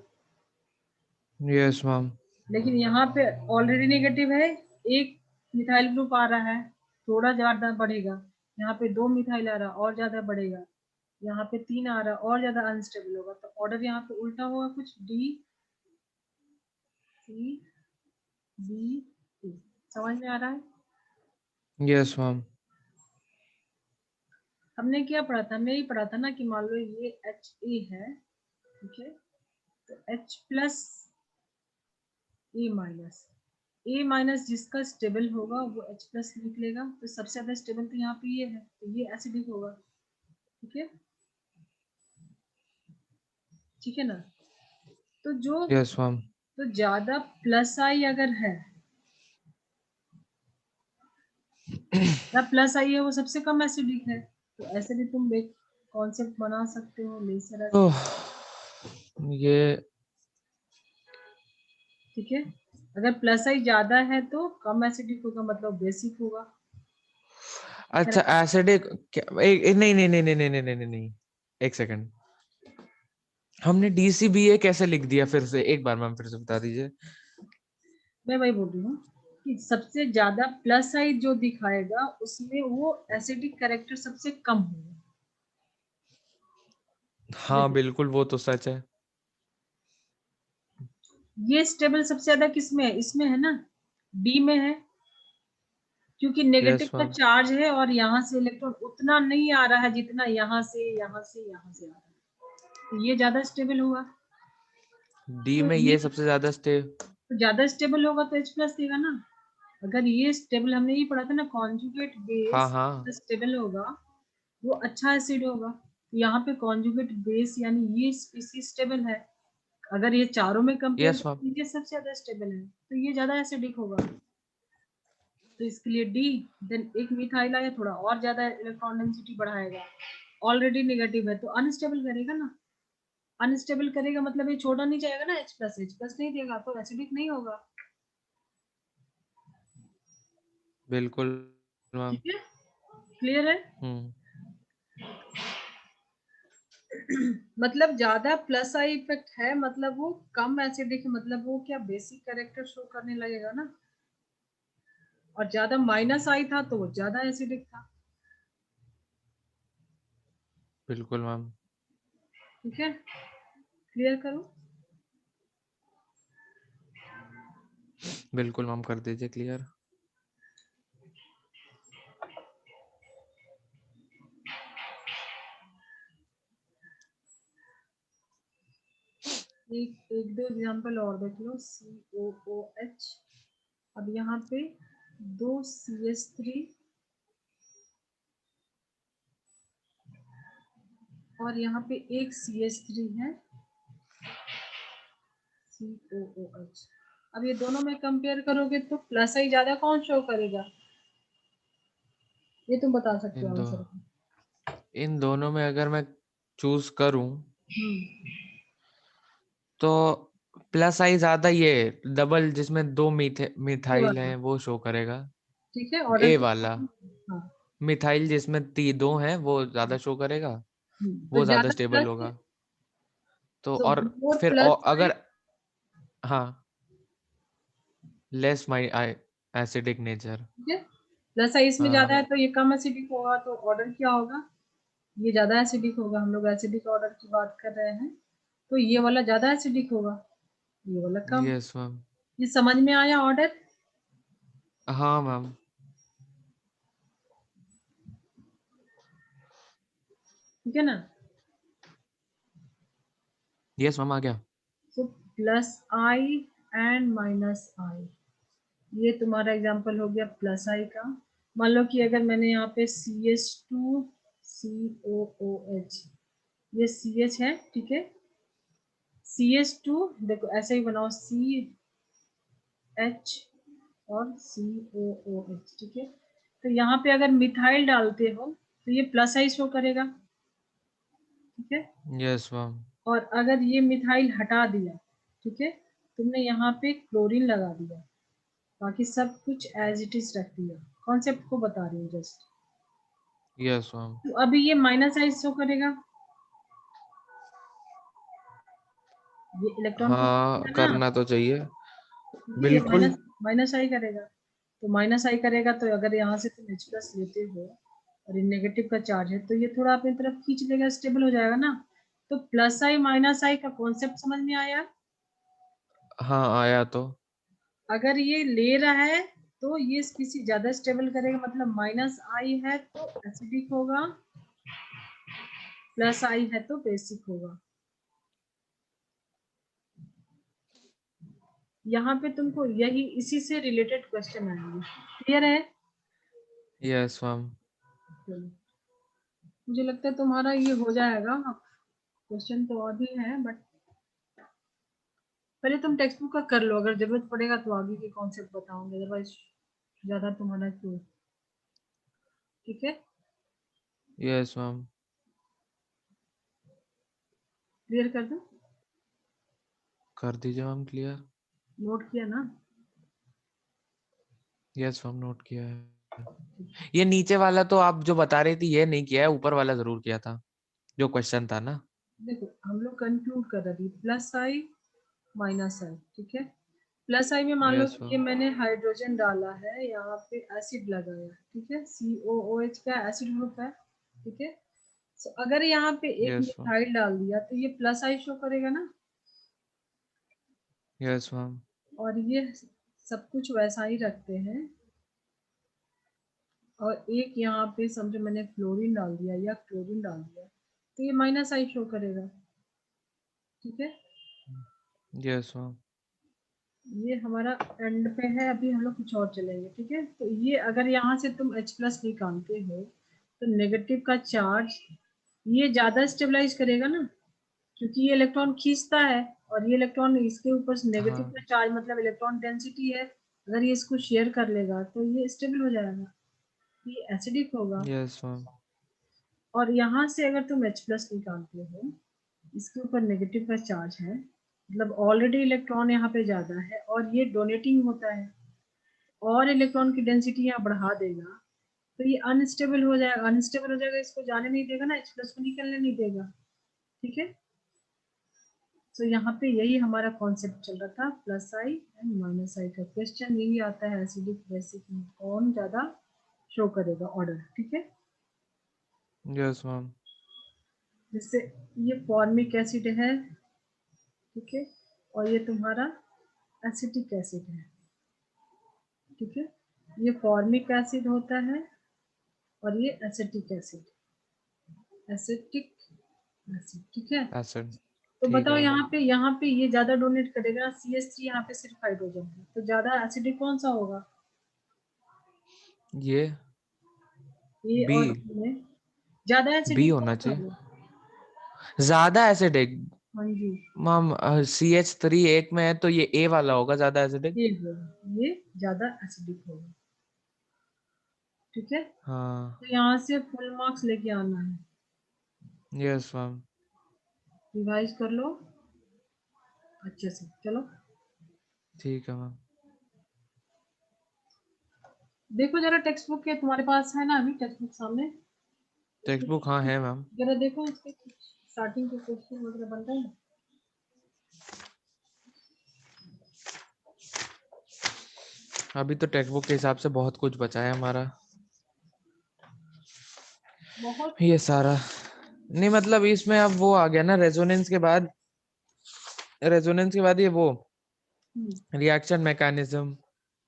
Yes ma'am. लेकिन यहाँ पे ऑलरेडी नेगेटिव है, एक मिथाइल ग्रुप आ रहा है, थोड़ा ज्यादा बढ़ेगा। यहाँ पे 2 मिथाइल आ रहा है, और ज्यादा बढ़ेगा। यहाँ पे 3 आ रहा है, और ज्यादा अनस्टेबल होगा। तो ऑर्डर यहाँ पे उल्टा होगा कुछ, DCBE। समझ में आ रहा है? Yes ma'am. हमने क्या पढ़ा था, हमने यही पढ़ा था ना कि मान लो ये HA है, ठीक है, तो H plus A minus, A minus जिसका स्टेबल होगा वो H प्लस निकलेगा, तो सबसे ज्यादा स्टेबल तो यहाँ पे ये है, तो ये एसिडिक होगा, ठीक है, ठीक है ना। तो जो यस मैम। तो ज्यादा प्लस आई अगर है, प्लस आई है वो सबसे कम एसिडिक है, तो ऐसे भी तुम एक कॉन्सेप्ट बना सकते हो लेसर तो एसिड, ये ठीक है। अगर प्लस आई ज्यादा है तो कम एसिडिक होगा, मतलब बेसिक होगा। अच्छा एसिडिक नहीं नहीं नहीं नहीं नहीं नहीं नहीं नहीं, एक सेकंड, हमने DCBA कैसे लिख दिया फिर से, एक बार मैम फिर से बता दीजिए। मैं वही बोल रही हूँ कि सबसे ज्यादा प्लस आई जो दिखाएगा उसमें वो एसिडिक कैरेक्टर सबसे कम होगा। हाँ बिल्कुल, वो तो सच है। ये स्टेबल सबसे ज्यादा किसमें है, इसमें है ना, डी में है, क्योंकि नेगेटिव यस का मैम। चार्ज है और यहाँ से इलेक्ट्रॉन उतना नहीं आ रहा है जितना यहाँ से यहाँ से यहाँ से आ रहा है, तो ये ज्यादा स्टेबल होगा। डी तो में ये ये सबसे ज्यादा तो ज्यादा स्टेबल होगा तो H प्लस देगा ना। अगर ये स्टेबल, हमने ये पढ़ा था ना, कॉन्जुगेट हाँ बेस हाँ। स्टेबल होगा वो अच्छा एसिड होगा। तो यहाँ पे कॉन्जुगेट बेस यानी ये स्पीसीज स्टेबल है, अगर ये चारों में कंपेयर यस मैम। करें ये सबसे ज्यादा स्टेबल है, तो ये ज्यादा एसिडिक होगा, तो इसके लिए डी। देन एक मिथाइल आया, थोड़ा और ज्यादा इलेक्ट्रॉन डेंसिटी बढ़ाएगा, ऑलरेडी नेगेटिव है तो अनस्टेबल करेगा ना, अनस्टेबल करेगा मतलब ये छोटा नहीं जाएगा ना, H प्लस नहीं देगा तो एसिडिक नहीं होगा, बिल्कुल मैम। ठीक है, क्लियर है। हम्म। मतलब ज्यादा प्लस आई इफेक्ट है, मतलब वो कम एसिडिक, मतलब वो क्या बेसिक कैरेक्टर शो करने लगेगा ना, और ज्यादा माइनस आई था तो वो ज्यादा एसिडिक था, बिल्कुल मैम। ठीक है, क्लियर करो। बिल्कुल मैम, कर दीजिए क्लियर। एक दो एग्जांपल और देख लो, COOH, अब यहाँ पे दो CH3 और यहाँ पे एक CH3 है, COOH। अब ये दोनों में कंपेयर करोगे तो प्लस आई ज्यादा कौन शो करेगा, ये तुम बता सकते हो इन दो आंसर। इन दोनों में अगर मैं चूज करूं तो प्लस आई ज्यादा, ये डबल जिसमें दो ये मिथाइल वाला, हैं वो शो करेगा। ठीक है, ऑर्डर ए की, वाला हाँ, मिथाइल जिसमें दो हैं वो ज्यादा शो करेगा, तो वो ज्यादा ज्यादा स्टेबल प्लस, होगा। तो तो और मोर फिर प्लस आई, अगर, हाँ, लेस माई एसिडिक नेचर। ठीक है, प्लस आई इसमें ज्यादा हाँ। है तो ये कम एसिडिक होगा, तो ऑर्डर क्या होगा, ये ज्यादा एसिडिक होगा, हम लोग एसिडिक ऑर्डर की बात कर रहे हैं, तो ये वाला ज्यादा एसिडिक होगा, ये वाला कम। Yes ma'am. ये समझ में आया ऑर्डर, हाँ मैम। ठीक है ना। यस मैम, आ गया। तो प्लस आई एंड माइनस आई, ये तुम्हारा एग्जांपल हो गया प्लस आई का। मान लो कि अगर मैंने यहाँ पे CH2COOH, ये CH है, ठीक है, CH2 देखो ऐसे ही बनाओ, CH और COOH, ठीक है, तो यहाँ पे अगर मिथाइल डालते हो तो ये प्लस आई शो करेगा, ठीक है, यस मैम। और अगर ये मिथाइल हटा दिया, ठीक है, तुमने यहाँ पे क्लोरीन लगा दिया, बाकी सब कुछ एज इट इज रख दिया, कॉन्सेप्ट को बता रही हूँ जस्ट, यस मैम। तो अभी ये माइनस आई शो करेगा, ये इलेक्ट्रॉन को हाँ, ना, करना तो चाहिए। ये बिल्कुल। माइनस माइनस आई करेगा, तो माइनस आई करेगा तो अगर यहाँ से तुम H प्लस लेते हो और ये नेगेटिव का चार्ज है तो ये थोड़ा अपनी तरफ खींच लेगा, स्टेबल हो जाएगा ना, तो प्लस आई माइनस आई का कॉन्सेप्ट समझ में आया। हाँ, आया तो। अगर ये ले रहा है तो ये स्पीसीज ज्यादा स्टेबल करेगा, मतलब माइनस आई है तो एसिडिक होगा, प्लस आई है तो बेसिक होगा। यहाँ पे तुमको यही इसी से रिलेटेड क्वेश्चन आएंगे। क्लियर है? Yes ma'am. चलो, मुझे लगता है तुम्हारा ये हो जाएगा। क्वेश्चन तो और भी है बट पहले तुम टेक्स्ट बुक का कर लो, अगर जरूरत पड़ेगा तो आगे के कॉन्सेप्ट बताऊंगे, अदरवाइज ज्यादा तुम्हारा क्यों। ठीक है, यस मैम। क्लियर कर दो। कर दीजिए मैम क्लियर। नोट किया ना? यस मैम नोट किया है। ये नीचे वाला तो आप जो बता रही थी ये नहीं किया है, ऊपर वाला जरूर किया था जो क्वेश्चन था ना। देखो हम लोग कंक्लूड कर रहे थे प्लस आई माइनस आई, ठीक है। प्लस आई में मान लो यस कि ये मैम। मैंने हाइड्रोजन डाला है, यहाँ पे एसिड लगाया, ठीक है, COOH का एसिड ग्रुप है, ठीक है। तो अगर यहाँ पे एक यस मैम। मिथाइल डाल दिया तो ये प्लस आई शो करेगा ना, यस मैम। और ये सब कुछ वैसा ही रखते हैं। और एक यहाँ पे समझो मैंने फ्लोरीन डाल दिया या क्लोरीन डाल दिया तो ये माइनस आई शो करेगा, ठीक है। Yes ma'am. ये हमारा एंड पे है, अभी हम लोग कुछ और चलेंगे, ठीक है। तो ये अगर यहाँ से तुम H प्लस निकालते हो तो नेगेटिव का चार्ज ये ज्यादा स्टेबलाइज करेगा ना, क्योंकि ये इलेक्ट्रॉन खींचता है और ये इलेक्ट्रॉन इसके ऊपर नेगेटिव हाँ। का चार्ज मतलब इलेक्ट्रॉन डेंसिटी है, अगर ये इसको शेयर कर लेगा तो ये स्टेबल हो जाएगा, ये एसिडिक होगा। Yes ma'am. और यहाँ से अगर तुम H प्लस निकालते हो, इसके ऊपर नेगेटिव का चार्ज है, मतलब ऑलरेडी इलेक्ट्रॉन यहाँ पे ज्यादा है और ये डोनेटिंग होता है, और इलेक्ट्रॉन की डेंसिटी यहाँ बढ़ा देगा तो ये अनस्टेबल हो जाएगा, अनस्टेबल हो जाएगा, इसको जाने नहीं देगा ना, H प्लस को निकलने नहीं देगा, ठीक है। तो यहाँ पे यही हमारा कॉन्सेप्ट चल रहा था, प्लस आई एंड माइनस आई का क्वेश्चन यही आता है, एसिडिक बेसिक में कौन ज्यादा शो करेगा ऑर्डर, ठीक है। Yes ma'am. जिससे ये फॉर्मिक एसिड है, ठीक है, और ये तुम्हारा एसिटिक एसिड है, ठीक है। ये फॉर्मिक एसिड होता है और ये एसिटिक एसिड, एसिटिक एसिड, ठीक है। एसिड। तो ठीक बताओ है मैम। यहाँ पे ये ज्यादा डोनेट करेगा, CH3 यहाँ पे सिर्फ हाइड्रोजन है, तो ज्यादा एसिडिक कौन सा होगा? ये ये बी। और में ज्यादा बी एसिडिक कौन होना सा चाहिए। होगा? ज्यादा एसिडिक हाँ जी, मैम CH3 एक में है तो ये ए वाला होगा ज्यादा एसिडिक। ये होगा, ये ज्यादा एसिडिक होगा, ठीक है। हाँ। तो यहाँ से फुल मार्क्स लेके आना है, यस मैम। रिवाइज कर लो अच्छे से, चलो। ठीक है मैम। देखो जरा टेक्स्ट बुक के तुम्हारे पास है ना अभी टेक्स्ट बुक सामने? टेक्स्ट बुक हाँ है मैम। जरा देखो इसके स्टार्टिंग के क्वेश्चन वगैरह बन रहे हैं। अभी तो टेक्स्ट बुक के हिसाब से बहुत कुछ बचा है हमारा। बहुत। ये सारा नहीं मतलब इसमें अब वो आ गया ना रेजोनेंस के बाद, रेजोनेंस के बाद ये वो हम्म रिएक्शन मैकेनिज्म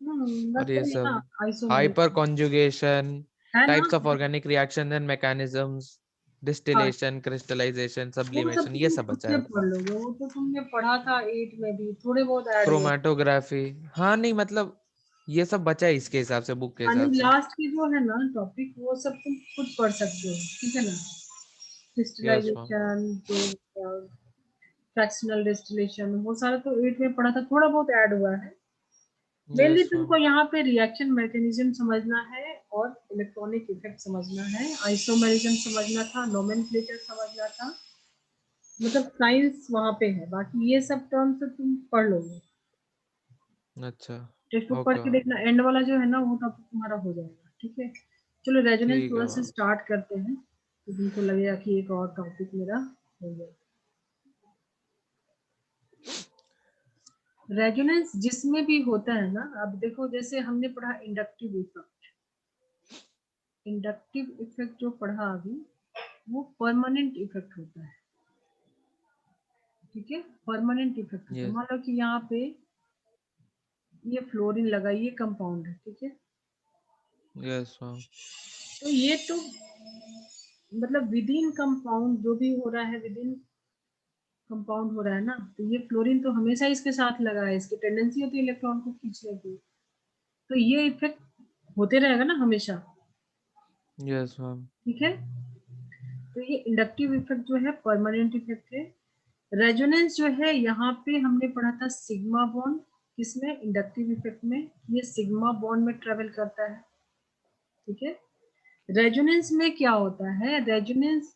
बस और ये वही है ना, सब हाइपर आइसोमरेज कॉन्जुगेशन, है ना। Types of organic reaction and mechanisms, हाँ, डिस्टिलेशन, क्रिस्टलाइजेशन, वो सब सब्लिमेशन, ये तुम सब खुद बचा से है। पढ़ लोगे, वो तो तुमने पढ़ा था 8 में भी, थोड़े बहुत ऐड हुए। क्रोमेटोग्राफी। हाँ नहीं मतलब ये सब बचा है इसके हिसाब से, बुक के हाँ हिसाब नहीं, से। लास्ट की जो है ना टॉपिक वो सब तुम खुद पढ़ सकते हो, ठीक है ना। Yes ma'am. क्रिस्टलाइजेशन जो फ्रैक्शनल डिस्टिलेशन वो सारा तो 8 में पढ़ा था, थोड़ा बहुत ऐड हुआ है। Mainly yes ma'am. तुमको यहाँ पे रिएक्शन मैकेनिज्म समझना है और इलेक्ट्रॉनिक इफेक्ट समझना है, आइसोमेरिज्म समझना था, नोमेनक्लेचर समझना था, मतलब साइंस वहाँ पे है, बाकी ये सब टर्म्स तो तुम पढ़ लोगे। अच्छा। टेक्स्ट बुक पढ़ ओके के मैम। देखना, एंड वाला जो है ना वो टॉपिक तुम्हारा हो जाएगा, ठीक है। चलो रेजोनेंस ठीक है थोड़ा सा मैम। स्टार्ट करते हैं, तो तुमको लगेगा कि एक और टॉपिक मेरा हो गया। रेजोनेंस जिसमें भी होता है ना, अब देखो जैसे हमने पढ़ा इंडक्टिव इफेक्ट, इंडक्टिव इफेक्ट जो पढ़ा अभी वो परमानेंट इफेक्ट होता है, ठीक है। परमानेंट इफेक्ट होता है, यस। मान लो कि यहाँ पे ये फ्लोरीन लगा, ये कंपाउंड है, ठीक है। Yes ma'am. तो ये तो मतलब विद इन कंपाउंड जो भी हो रहा है, विद इन कंपाउंड हो रहा है ना, तो ये फ्लोरीन तो हमेशा इसके साथ लगा है, इसकी टेंडेंसी होती है इलेक्ट्रॉन को खींचने की, तो ये इफेक्ट होते रहेगा ना हमेशा। Yes ma'am. ठीक है, तो ये इंडक्टिव इफेक्ट जो है परमानेंट इफेक्ट है। रेजोनेंस जो है यहाँ पे हमने पढ़ा था सिग्मा बॉन्ड, किसमें, इंडक्टिव इफेक्ट में, ये सिग्मा बॉन्ड में ट्रेवल करता है। ठीक है, रेजोनेंस में क्या होता है, रेजोनेंस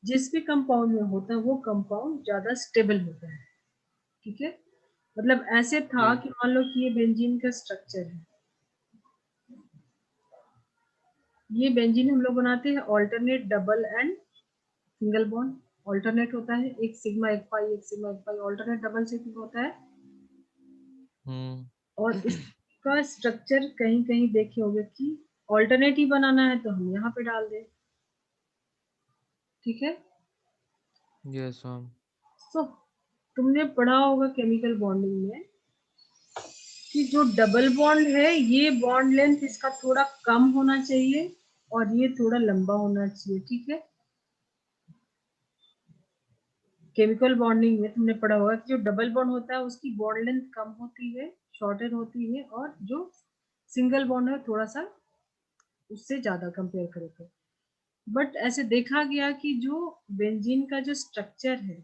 जिस भी कंपाउंड में होता है वो कंपाउंड ज्यादा स्टेबल होता है। ठीक है, मतलब ऐसे था कि मान लो कि ये बेंजीन का स्ट्रक्चर है, ये बेंजीन हम लोग बनाते हैं alternate double and single bond. Alternate होता है एक सिग्मा एक पाई, एक सिग्मा एक पाई, ऑल्टरनेट डबल से होता है। और इसका स्ट्रक्चर कहीं कहीं देखे होंगे कि ऑल्टरनेट ही बनाना है तो हम यहाँ पे डाल दें। ठीक है, यस मैम। तो तुमने पढ़ा होगा केमिकल बॉन्डिंग में कि जो डबल बॉन्ड है ये बॉन्ड लेंथ इसका थोड़ा कम होना चाहिए और ये थोड़ा लंबा होना चाहिए। ठीक है, केमिकल बॉन्डिंग में तुमने पढ़ा होगा कि जो डबल बॉन्ड होता है उसकी बॉन्ड लेंथ कम होती है, शॉर्टर होती है, और जो सिंगल बॉन्ड है थोड़ा सा उससे ज्यादा कंपेयर करें तो। बट ऐसे देखा गया कि जो बेंजीन का जो स्ट्रक्चर है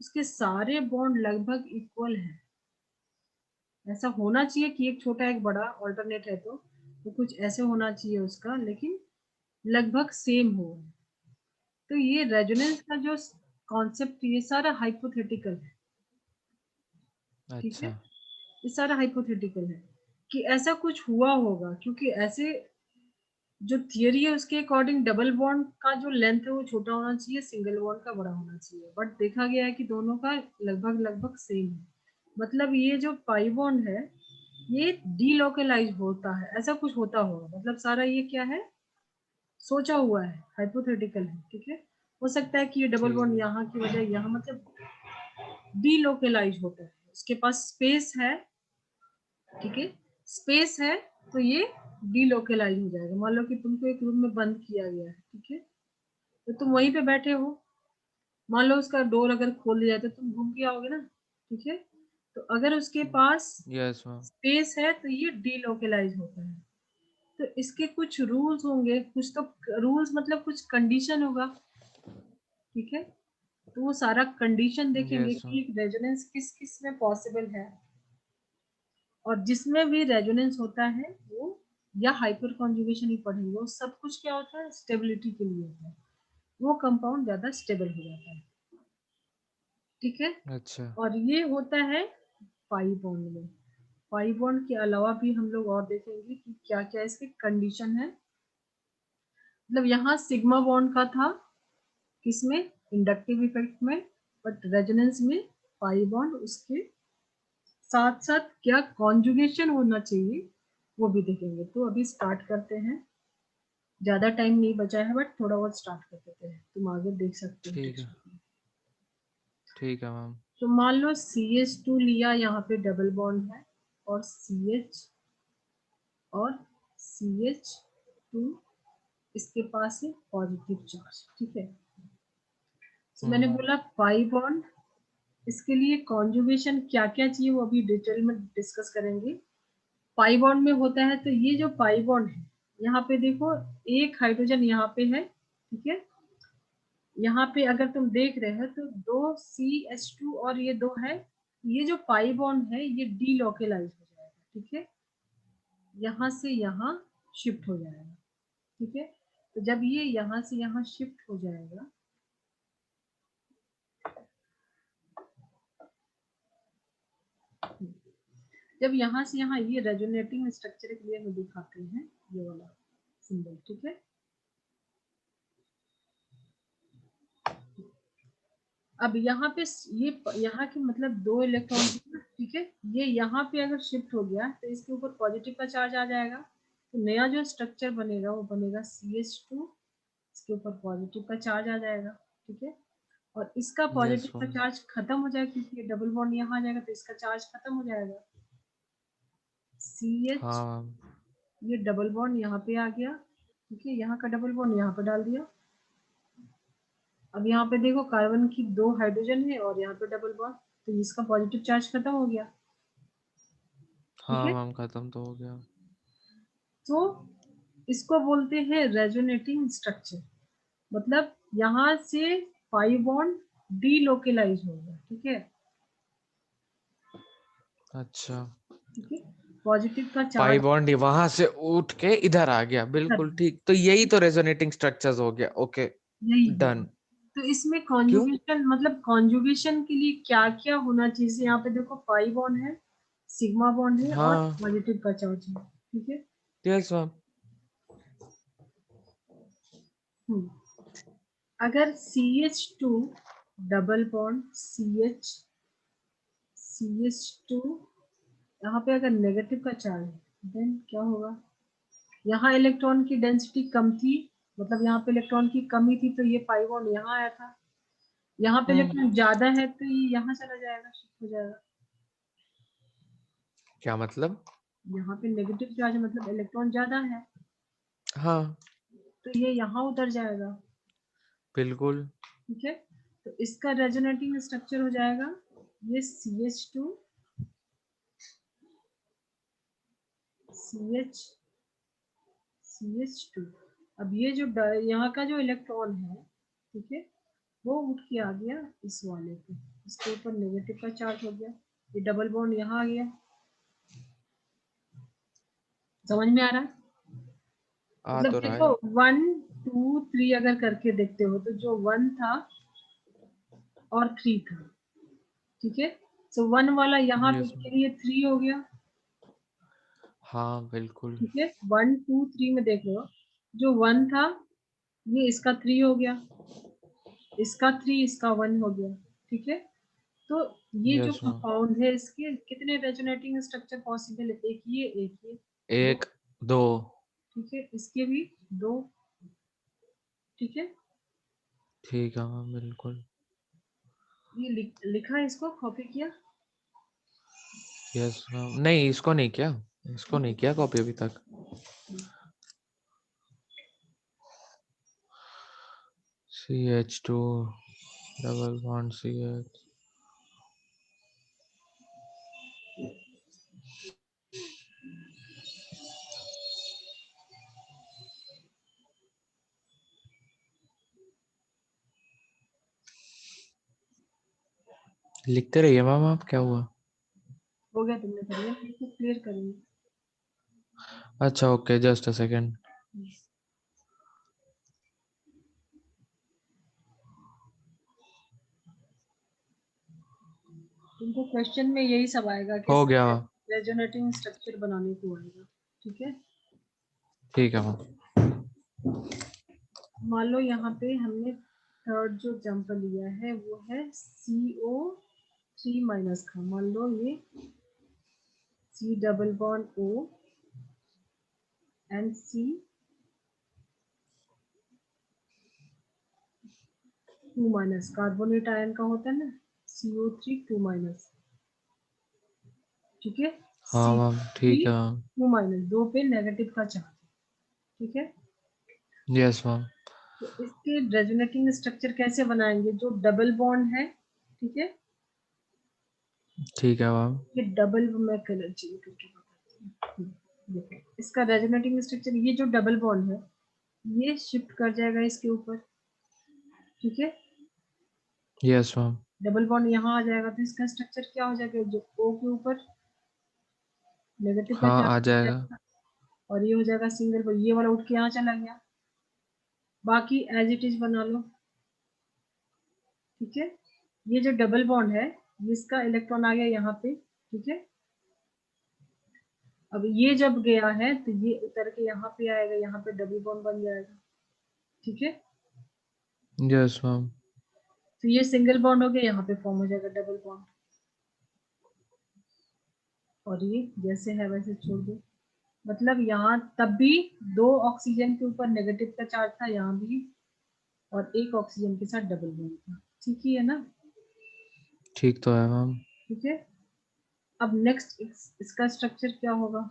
उसके सारे बॉन्ड लगभग इक्वल है। ऐसा होना चाहिए कि एक छोटा एक बड़ा ऑल्टरनेट है तो कुछ ऐसे होना चाहिए उसका, लेकिन लगभग सेम हो। तो ये रेजोनेंस का जो कॉन्सेप्ट ये सारा हाइपोथेटिकल है। ठीक है, अच्छा। ये सारा हाइपोथेटिकल है कि ऐसा कुछ हुआ होगा, क्योंकि ऐसे जो थियरी है उसके अकॉर्डिंग डबल बॉन्ड का जो लेंथ है वो छोटा होना चाहिए, सिंगल बॉन्ड का बड़ा होना चाहिए, बट देखा गया है कि दोनों का लगभग लगभग सेम है। मतलब ये जो पाई बॉन्ड है ये डीलोकलाइज होता है, ऐसा कुछ होता होगा, मतलब सारा ये क्या है, सोचा हुआ है, हाइपोथेटिकल है। ठीक है, हो सकता है कि ये डबल ठीक बॉन्ड है। यहाँ की वजह यहाँ मतलब डीलोकलाइज होता है, उसके पास स्पेस है। ठीक है, स्पेस है तो ये डीलोकलाइज हो जाएगा। मान लो कि तुमको एक रूम में बंद किया गया है, ठीक है, तो तुम वहीं पे बैठे हो, मान लो उसका डोर अगर खोल दिया जाए तो तुम घूम के आओगे ना। ठीक है, तो अगर उसके पास यस मैम। स्पेस है तो ये डीलोकलाइज होता है। तो इसके कुछ रूल्स होंगे, कुछ तो रूल्स मतलब कुछ कंडीशन होगा। ठीक है, तो वो सारा कंडीशन देखेंगे यस मैम। कि रेजोनेंस किस किस में पॉसिबल है, और जिसमें भी रेजोनेंस होता है वो या हाइपर कॉन्जुगेशन ही पढ़ेंगे, वो सब कुछ क्या होता है, स्टेबिलिटी के लिए होता है, वो कंपाउंड ज्यादा स्टेबल हो जाता है। ठीक है, अच्छा। और ये होता है पाई बॉन्ड में। पाई बॉन्ड के अलावा भी हम लोग और देखेंगे कि क्या क्या इसके कंडीशन है। मतलब यहाँ सिग्मा बॉन्ड का था, किसमें, इंडक्टिव इफेक्ट में, बट रेजोनेंस में पाई बॉन्ड, उसके साथ साथ क्या कॉन्जुगेशन होना चाहिए वो भी देखेंगे। तो अभी स्टार्ट करते हैं, ज्यादा टाइम नहीं बचा है बट थोड़ा बहुत स्टार्ट कर देते हैं, तुम आगे देख सकते हो ठीक है। टेक्स्ट में। ठीक है मैम। तो मान लो CH2 लिया, यहाँ पे डबल बॉन्ड है, और CH और CH2 इसके पास है पॉजिटिव चार्ज। ठीक है, तो मैंने बोला पाई बॉन्ड, इसके लिए कॉन्जुगेशन क्या क्या चाहिए वो अभी डिटेल में डिस्कस करेंगे। पाई बॉन्ड में होता है, तो ये जो पाई बॉन्ड है यहाँ पे देखो एक हाइड्रोजन यहाँ पे है। ठीक है, यहाँ पे अगर तुम देख रहे हो तो दो CH2 और ये दो है, ये जो पाई बॉन्ड है ये डीलोकलाइज हो जाएगा। ठीक है, यहाँ से यहाँ शिफ्ट हो जाएगा। ठीक है, तो जब ये यहाँ से यहाँ शिफ्ट हो जाएगा, जब यहाँ से यहाँ, ये रेजोनेटिंग स्ट्रक्चर के लिए हम दिखाते हैं ये वाला सिंबल। ठीक है, अब यहाँ पे ये यहाँ के मतलब दो इलेक्ट्रॉन। ठीक है, ये यहाँ पे अगर शिफ्ट हो गया तो इसके ऊपर पॉजिटिव का चार्ज आ जाएगा, तो नया जो स्ट्रक्चर बनेगा वो बनेगा CH2, इसके ऊपर पॉजिटिव का चार्ज आ जाएगा। ठीक है, और इसका यस पॉजिटिव का मैम। चार्ज खत्म हो जाएगा क्योंकि ये डबल बॉन्ड यहाँ आ जाएगा तो इसका चार्ज खत्म हो जाएगा। CH, हाँ मैम। ये डबल बॉन्ड यहाँ पे आ गया। ठीक है, यहाँ का डबल बॉन्ड यहाँ पे डाल दिया, अब यहाँ पे देखो कार्बन की 2 हाइड्रोजन है और यहाँ पे डबल बॉन्ड, तो इसका पॉजिटिव चार्ज खत्म हो गया। ठीक हाँ है, मैम खत्म तो हो गया। तो इसको बोलते हैं रेजोनेटिंग स्ट्रक्चर। मतलब यहाँ से पाई बॉन्ड डीलोकेलाइज होगा। ठीक है, अच्छा, ठीक है, पॉजिटिव का पाई चार्ज बॉन्ड वहां से उठ के इधर आ गया, बिल्कुल ठीक। तो यही तो रेजोनेटिंग स्ट्रक्चर्स हो गया। ओके यही है। डन। तो इसमें क्यों? कॉन्जुगेशन, मतलब कॉन्जुगेशन के लिए क्या क्या होना चाहिए? जैसे यहाँ पे देखो पाई बॉन्ड है, सिग्मा बॉन्ड है और हाँ पॉजिटिव का चार्ज है। ठीक है, यस मैम। अगर CH2 डबल बॉन्ड CH2 यहाँ पे अगर नेगेटिव का चार्ज है देन क्या होगा? यहाँ इलेक्ट्रॉन की डेंसिटी कम थी, मतलब यहाँ पे इलेक्ट्रॉन की कमी थी, तो ये पाई बॉन्ड यहाँ आया था। यहाँ पे हम्म, इलेक्ट्रॉन ज्यादा है तो ये यहाँ चला जाएगा, शिफ्ट हो जाएगा। क्या मतलब? यहाँ पे नेगेटिव चार्ज मतलब इलेक्ट्रॉन ज्यादा है, हाँ तो ये यहाँ उतर जाएगा। बिल्कुल। ठीक है, तो इसका रेजोनेटिंग स्ट्रक्चर हो जाएगा ये CH2 CH CH2। अब ये जो यहाँ का जो इलेक्ट्रॉन है, ठीक है, वो उठ के आ गया इस वाले पे, इसके ऊपर नेगेटिव का चार्ज हो गया, ये डबल बॉन्ड यहाँ आ गया। समझ में आ रहा है? आ मतलब तो रहा देखो है। 1 2 3 अगर करके देखते हो तो जो 1 था और 3 था। ठीक है, सो 1 वाला यहाँ पे यस इसके मैम। लिए 3 हो गया। हाँ बिल्कुल। ठीक है, 1 2 3 में देख लो, जो 1 था ये इसका 3 हो गया, इसका 3, इसका 1 हो गया। ठीक है, तो ये जो यस मैम। कंपाउंड है इसके कितने रेजोनेटिंग स्ट्रक्चर पॉसिबल है? एक ये दो। एक, दो। ठीक है, इसके भी 2। ठीक है, ठीक है मैम बिल्कुल। ये लिखा है, इसको कॉपी किया। यस मैम, नहीं इसको नहीं किया, इसको नहीं किया कॉपी अभी तक। CH2 double bond CH। लिखते रहिए मैम आप, क्या हुआ? हो गया, तुमने कर लिया, इसको क्लियर करेंगे। अच्छा ओके, जस्ट अ सेकेंड। तुमको क्वेश्चन में यही सब आएगा कि हो गया मैम। रेजोनेटिंग स्ट्रक्चर बनाने को आएगा। ठीक है, ठीक है मैम। मान लो यहाँ पे हमने थर्ड जो जंप लिया है वो है CO3 का। मान लो ये C double bond O and C2 carbonate ion का होता है ना, CO3 2। ठीक है, हाँ मैम C3 ठीक है मैम। 2 दो पे नेगेटिव का चार्ज। ठीक है, यस मैम। तो इसके रेजोनेटिंग स्ट्रक्चर कैसे बनाएंगे? जो डबल बॉन्ड है, ठीक है, ठीक है मैम। ये डबल में कलर चाहिए करके बताती हूँ। देखो इसका रेजोनेटिंग स्ट्रक्चर, ये जो डबल बॉन्ड है ये शिफ्ट कर जाएगा इसके ऊपर। ठीक है, यस मैम। डबल बॉन्ड यहाँ आ जाएगा, तो इसका स्ट्रक्चर क्या हो जाएगा? जो O के ऊपर नेगेटिव का हाँ चार्ज आ हो जाएगा। जाएगा और ये हो जाएगा सिंगल बॉन्ड, ये वाला उठ के यहाँ चला गया। बाकी एज इट इज बना लो। ठीक है, ये जो डबल बॉन्ड है इसका इलेक्ट्रॉन आ गया यहाँ पे। ठीक है, अब ये जब गया है तो ये उतर के यहाँ पे आएगा, यहाँ पे डबल बॉन्ड बन जाएगा। ठीक है, यस मैम। तो ये सिंगल बॉन्ड हो गया, यहाँ पे फॉर्म हो जाएगा डबल बॉन्ड, और ये जैसे है वैसे छोड़ दो। मतलब यहाँ तब भी 2 ऑक्सीजन के ऊपर नेगेटिव का चार्ज था, यहाँ भी, और 1 ऑक्सीजन के साथ डबल बॉन्ड था। ठीक ही है ना? ठीक तो है मैम। ठीक है, अब नेक्स्ट इसका स्ट्रक्चर क्या होगा?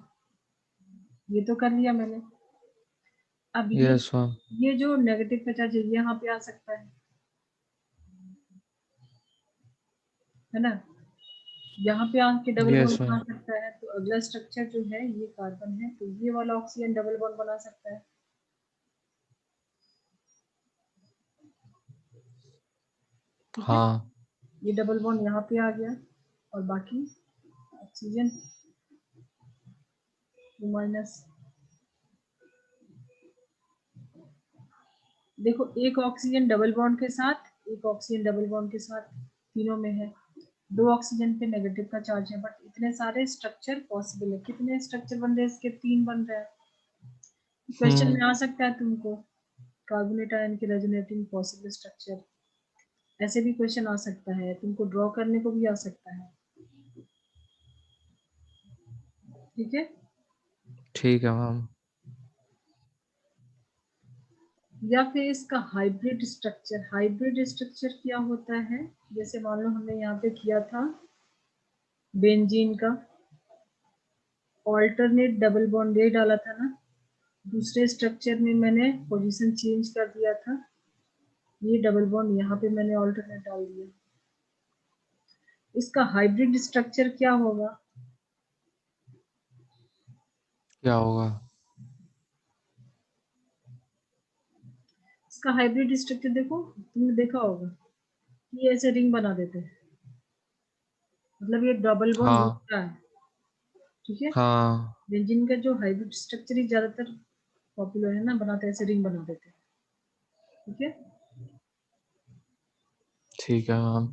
ये तो कर लिया मैंने। अब यस मैम। ये जो नेगेटिव का चार्ज है ये यहाँ पे आ सकता है। है ना। यहाँ पे आके डबल यस बॉन्ड बना मैम। सकता है, तो अगला स्ट्रक्चर जो है ये कार्बन है, तो ये वाला ऑक्सीजन डबल बॉन्ड बना सकता है। ठीक है, हाँ ये डबल बॉन्ड यहाँ पे आ गया, और बाकी ऑक्सीजन माइनस। देखो, एक ऑक्सीजन डबल बॉन्ड के साथ, एक ऑक्सीजन डबल बॉन्ड के साथ, तीनों में है। दो ऑक्सीजन पे नेगेटिव का चार्ज है, बट इतने सारे स्ट्रक्चर पॉसिबल है। कितने स्ट्रक्चर बन रहे हैं इसके? 3 बन रहे हैं। क्वेश्चन में आ सकता है तुमको, कार्बोनेट आयन के रेजोनेटिंग पॉसिबल स्ट्रक्चर, ऐसे भी क्वेश्चन आ सकता है, तुमको ड्रॉ करने को भी आ सकता है। ठीक है, ठीक है मैम। या फिर इसका हाइब्रिड स्ट्रक्चर। हाइब्रिड स्ट्रक्चर क्या होता है? जैसे मान लो हमने यहाँ पे किया था बेंजीन का ऑल्टरनेट डबल बॉन्ड, ये डाला था ना। दूसरे स्ट्रक्चर में मैंने पोजीशन चेंज कर दिया था, ये डबल बॉन्ड यहाँ पे मैंने ऑल्टरनेट डाल दिया। इसका हाइब्रिड स्ट्रक्चर क्या होगा? क्या होगा? इसका हाइब्रिड स्ट्रक्चर देखो, तुमने देखा होगा, ये ऐसे रिंग बना देते हैं, मतलब ये डबल बॉन्ड हाँ होता है। ठीक है, हाँ बेंजीन का जो हाइब्रिड स्ट्रक्चर ही ज्यादातर पॉपुलर है ना, बनाते हैं ऐसे रिंग बना देते हैं। ठीक है, ठीक है मैम।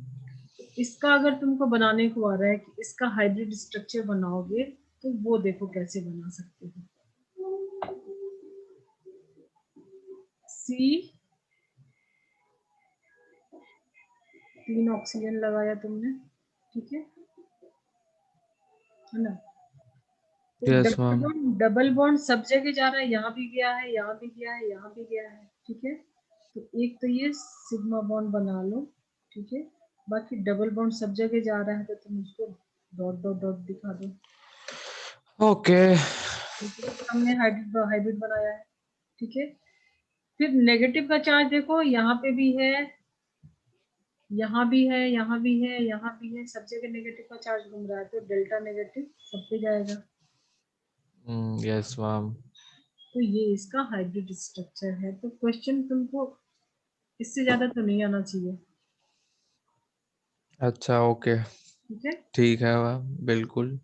इसका अगर तुमको बनाने को आ रहा है कि इसका हाइब्रिड स्ट्रक्चर बनाओगे, तो वो देखो कैसे बना सकते हो। सी, 3 ऑक्सीजन लगाया तुमने, ठीक है ना। तो yes double ma'am. Bond, double bond सब जगह जा रहा है, यहाँ भी गया है, यहाँ भी गया है, यहाँ भी गया है। ठीक है, तो एक तो ये सिग्मा बॉन्ड बना लो। ठीक है, बाकी डबल बॉन्ड सब जगह जा रहा है, तो तुम उसको डॉट डॉट डॉट दिखा दो। ओके। हमने हाइब्रिड हाइब्रिड बनाया है। ठीक है, फिर नेगेटिव का चार्ज देखो, यहाँ पे भी है, यहाँ भी है, यहाँ भी है, यहाँ भी है, सब जगह नेगेटिव का चार्ज घूम रहा है, तो डेल्टा नेगेटिव सब पे जाएगा। Yes ma'am. तो ये इसका हाइब्रिड स्ट्रक्चर है। तो क्वेश्चन तुमको इससे ज्यादा तो नहीं आना चाहिए। अच्छा ओके। ठीक है, ठीक है मैम, बिल्कुल।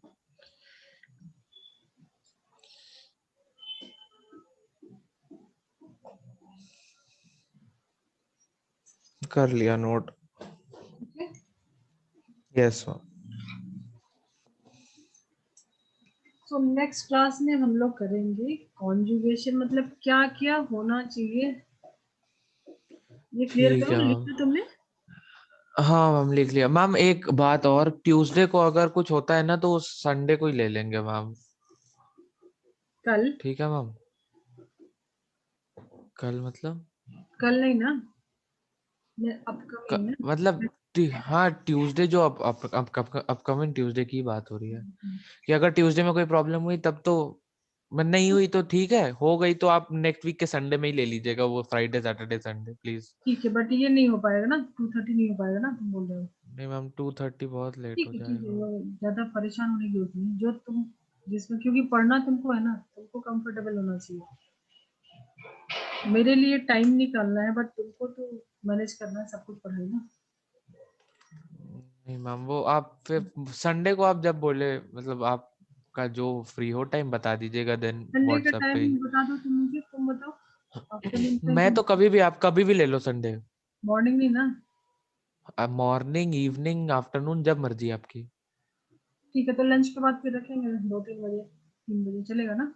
कर लिया नोट। ठीक है। Yes ma'am. So next class में हम लोग करेंगे कॉन्जुगेशन, मतलब क्या क्या होना चाहिए, ये क्लियर ठीक करो, है लिख मैम। लो तुमने। हाँ मैम लिख लिया मैम। एक बात और, ट्यूसडे को अगर कुछ होता है ना तो संडे को ही ले लेंगे मैम। कल? ठीक है मैम। कल मतलब? कल नहीं ना, अपकमिंग ना। मतलब हाँ ट्यूसडे जो अपकमिंग ट्यूसडे की बात हो रही है, कि अगर ट्यूसडे में कोई प्रॉब्लम हुई तब तो, मैं नहीं हुई तो ठीक है, हो गई तो आप नेक्स्ट वीक के संडे में ही ले लीजिएगा, वो फ्राइडे सैटरडे संडे प्लीज। ठीक है, बट ये नहीं हो पाएगा ना, 2:30 नहीं हो पाएगा ना, तुम बोल रहे हो। नहीं मैम 2:30 बहुत लेट ठीक हो है, ठीक है, जाएगा। वो ज्यादा परेशान होने की जरूरत नहीं, जो तुम जिसमें, क्योंकि पढ़ना तुमको है ना, तुमको कंफर्टेबल होना चाहिए। मेरे लिए टाइम निकालना है, बट तुमको तो मैनेज करना है सब कुछ, पढ़ाई ना। नहीं मैम, वो आप फिर संडे को आप जब बोले, मतलब आपका जो फ्री हो टाइम बता दीजिएगा देन संडे का व्हाट्सएप पे टाइम ही। बता दो तुम मुझे, तुम बताओ आफ्टरनून टाइम मैं तुम, तो कभी भी, आप कभी भी ले लो संडे। मॉर्निंग नहीं ना। मॉर्निंग इवनिंग आफ्टरनून जब मर्जी आपकी। ठीक है, तो लंच के बाद फिर रखेंगे 2-3 बजे, 3 बजे चलेगा ना।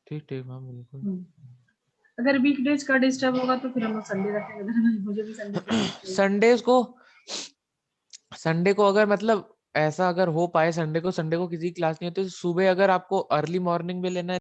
ठीक ठीक मैम बिल्कुल। अगर वीकडेज का डिस्टर्ब होगा तो फिर हम लोग संडे रखेंगे, मुझे भी संडे चाहिए। संडेज को, संडे को अगर मतलब ऐसा अगर हो पाए संडे को किसी क्लास नहीं होती तो सुबह अगर आपको अर्ली मॉर्निंग में लेना है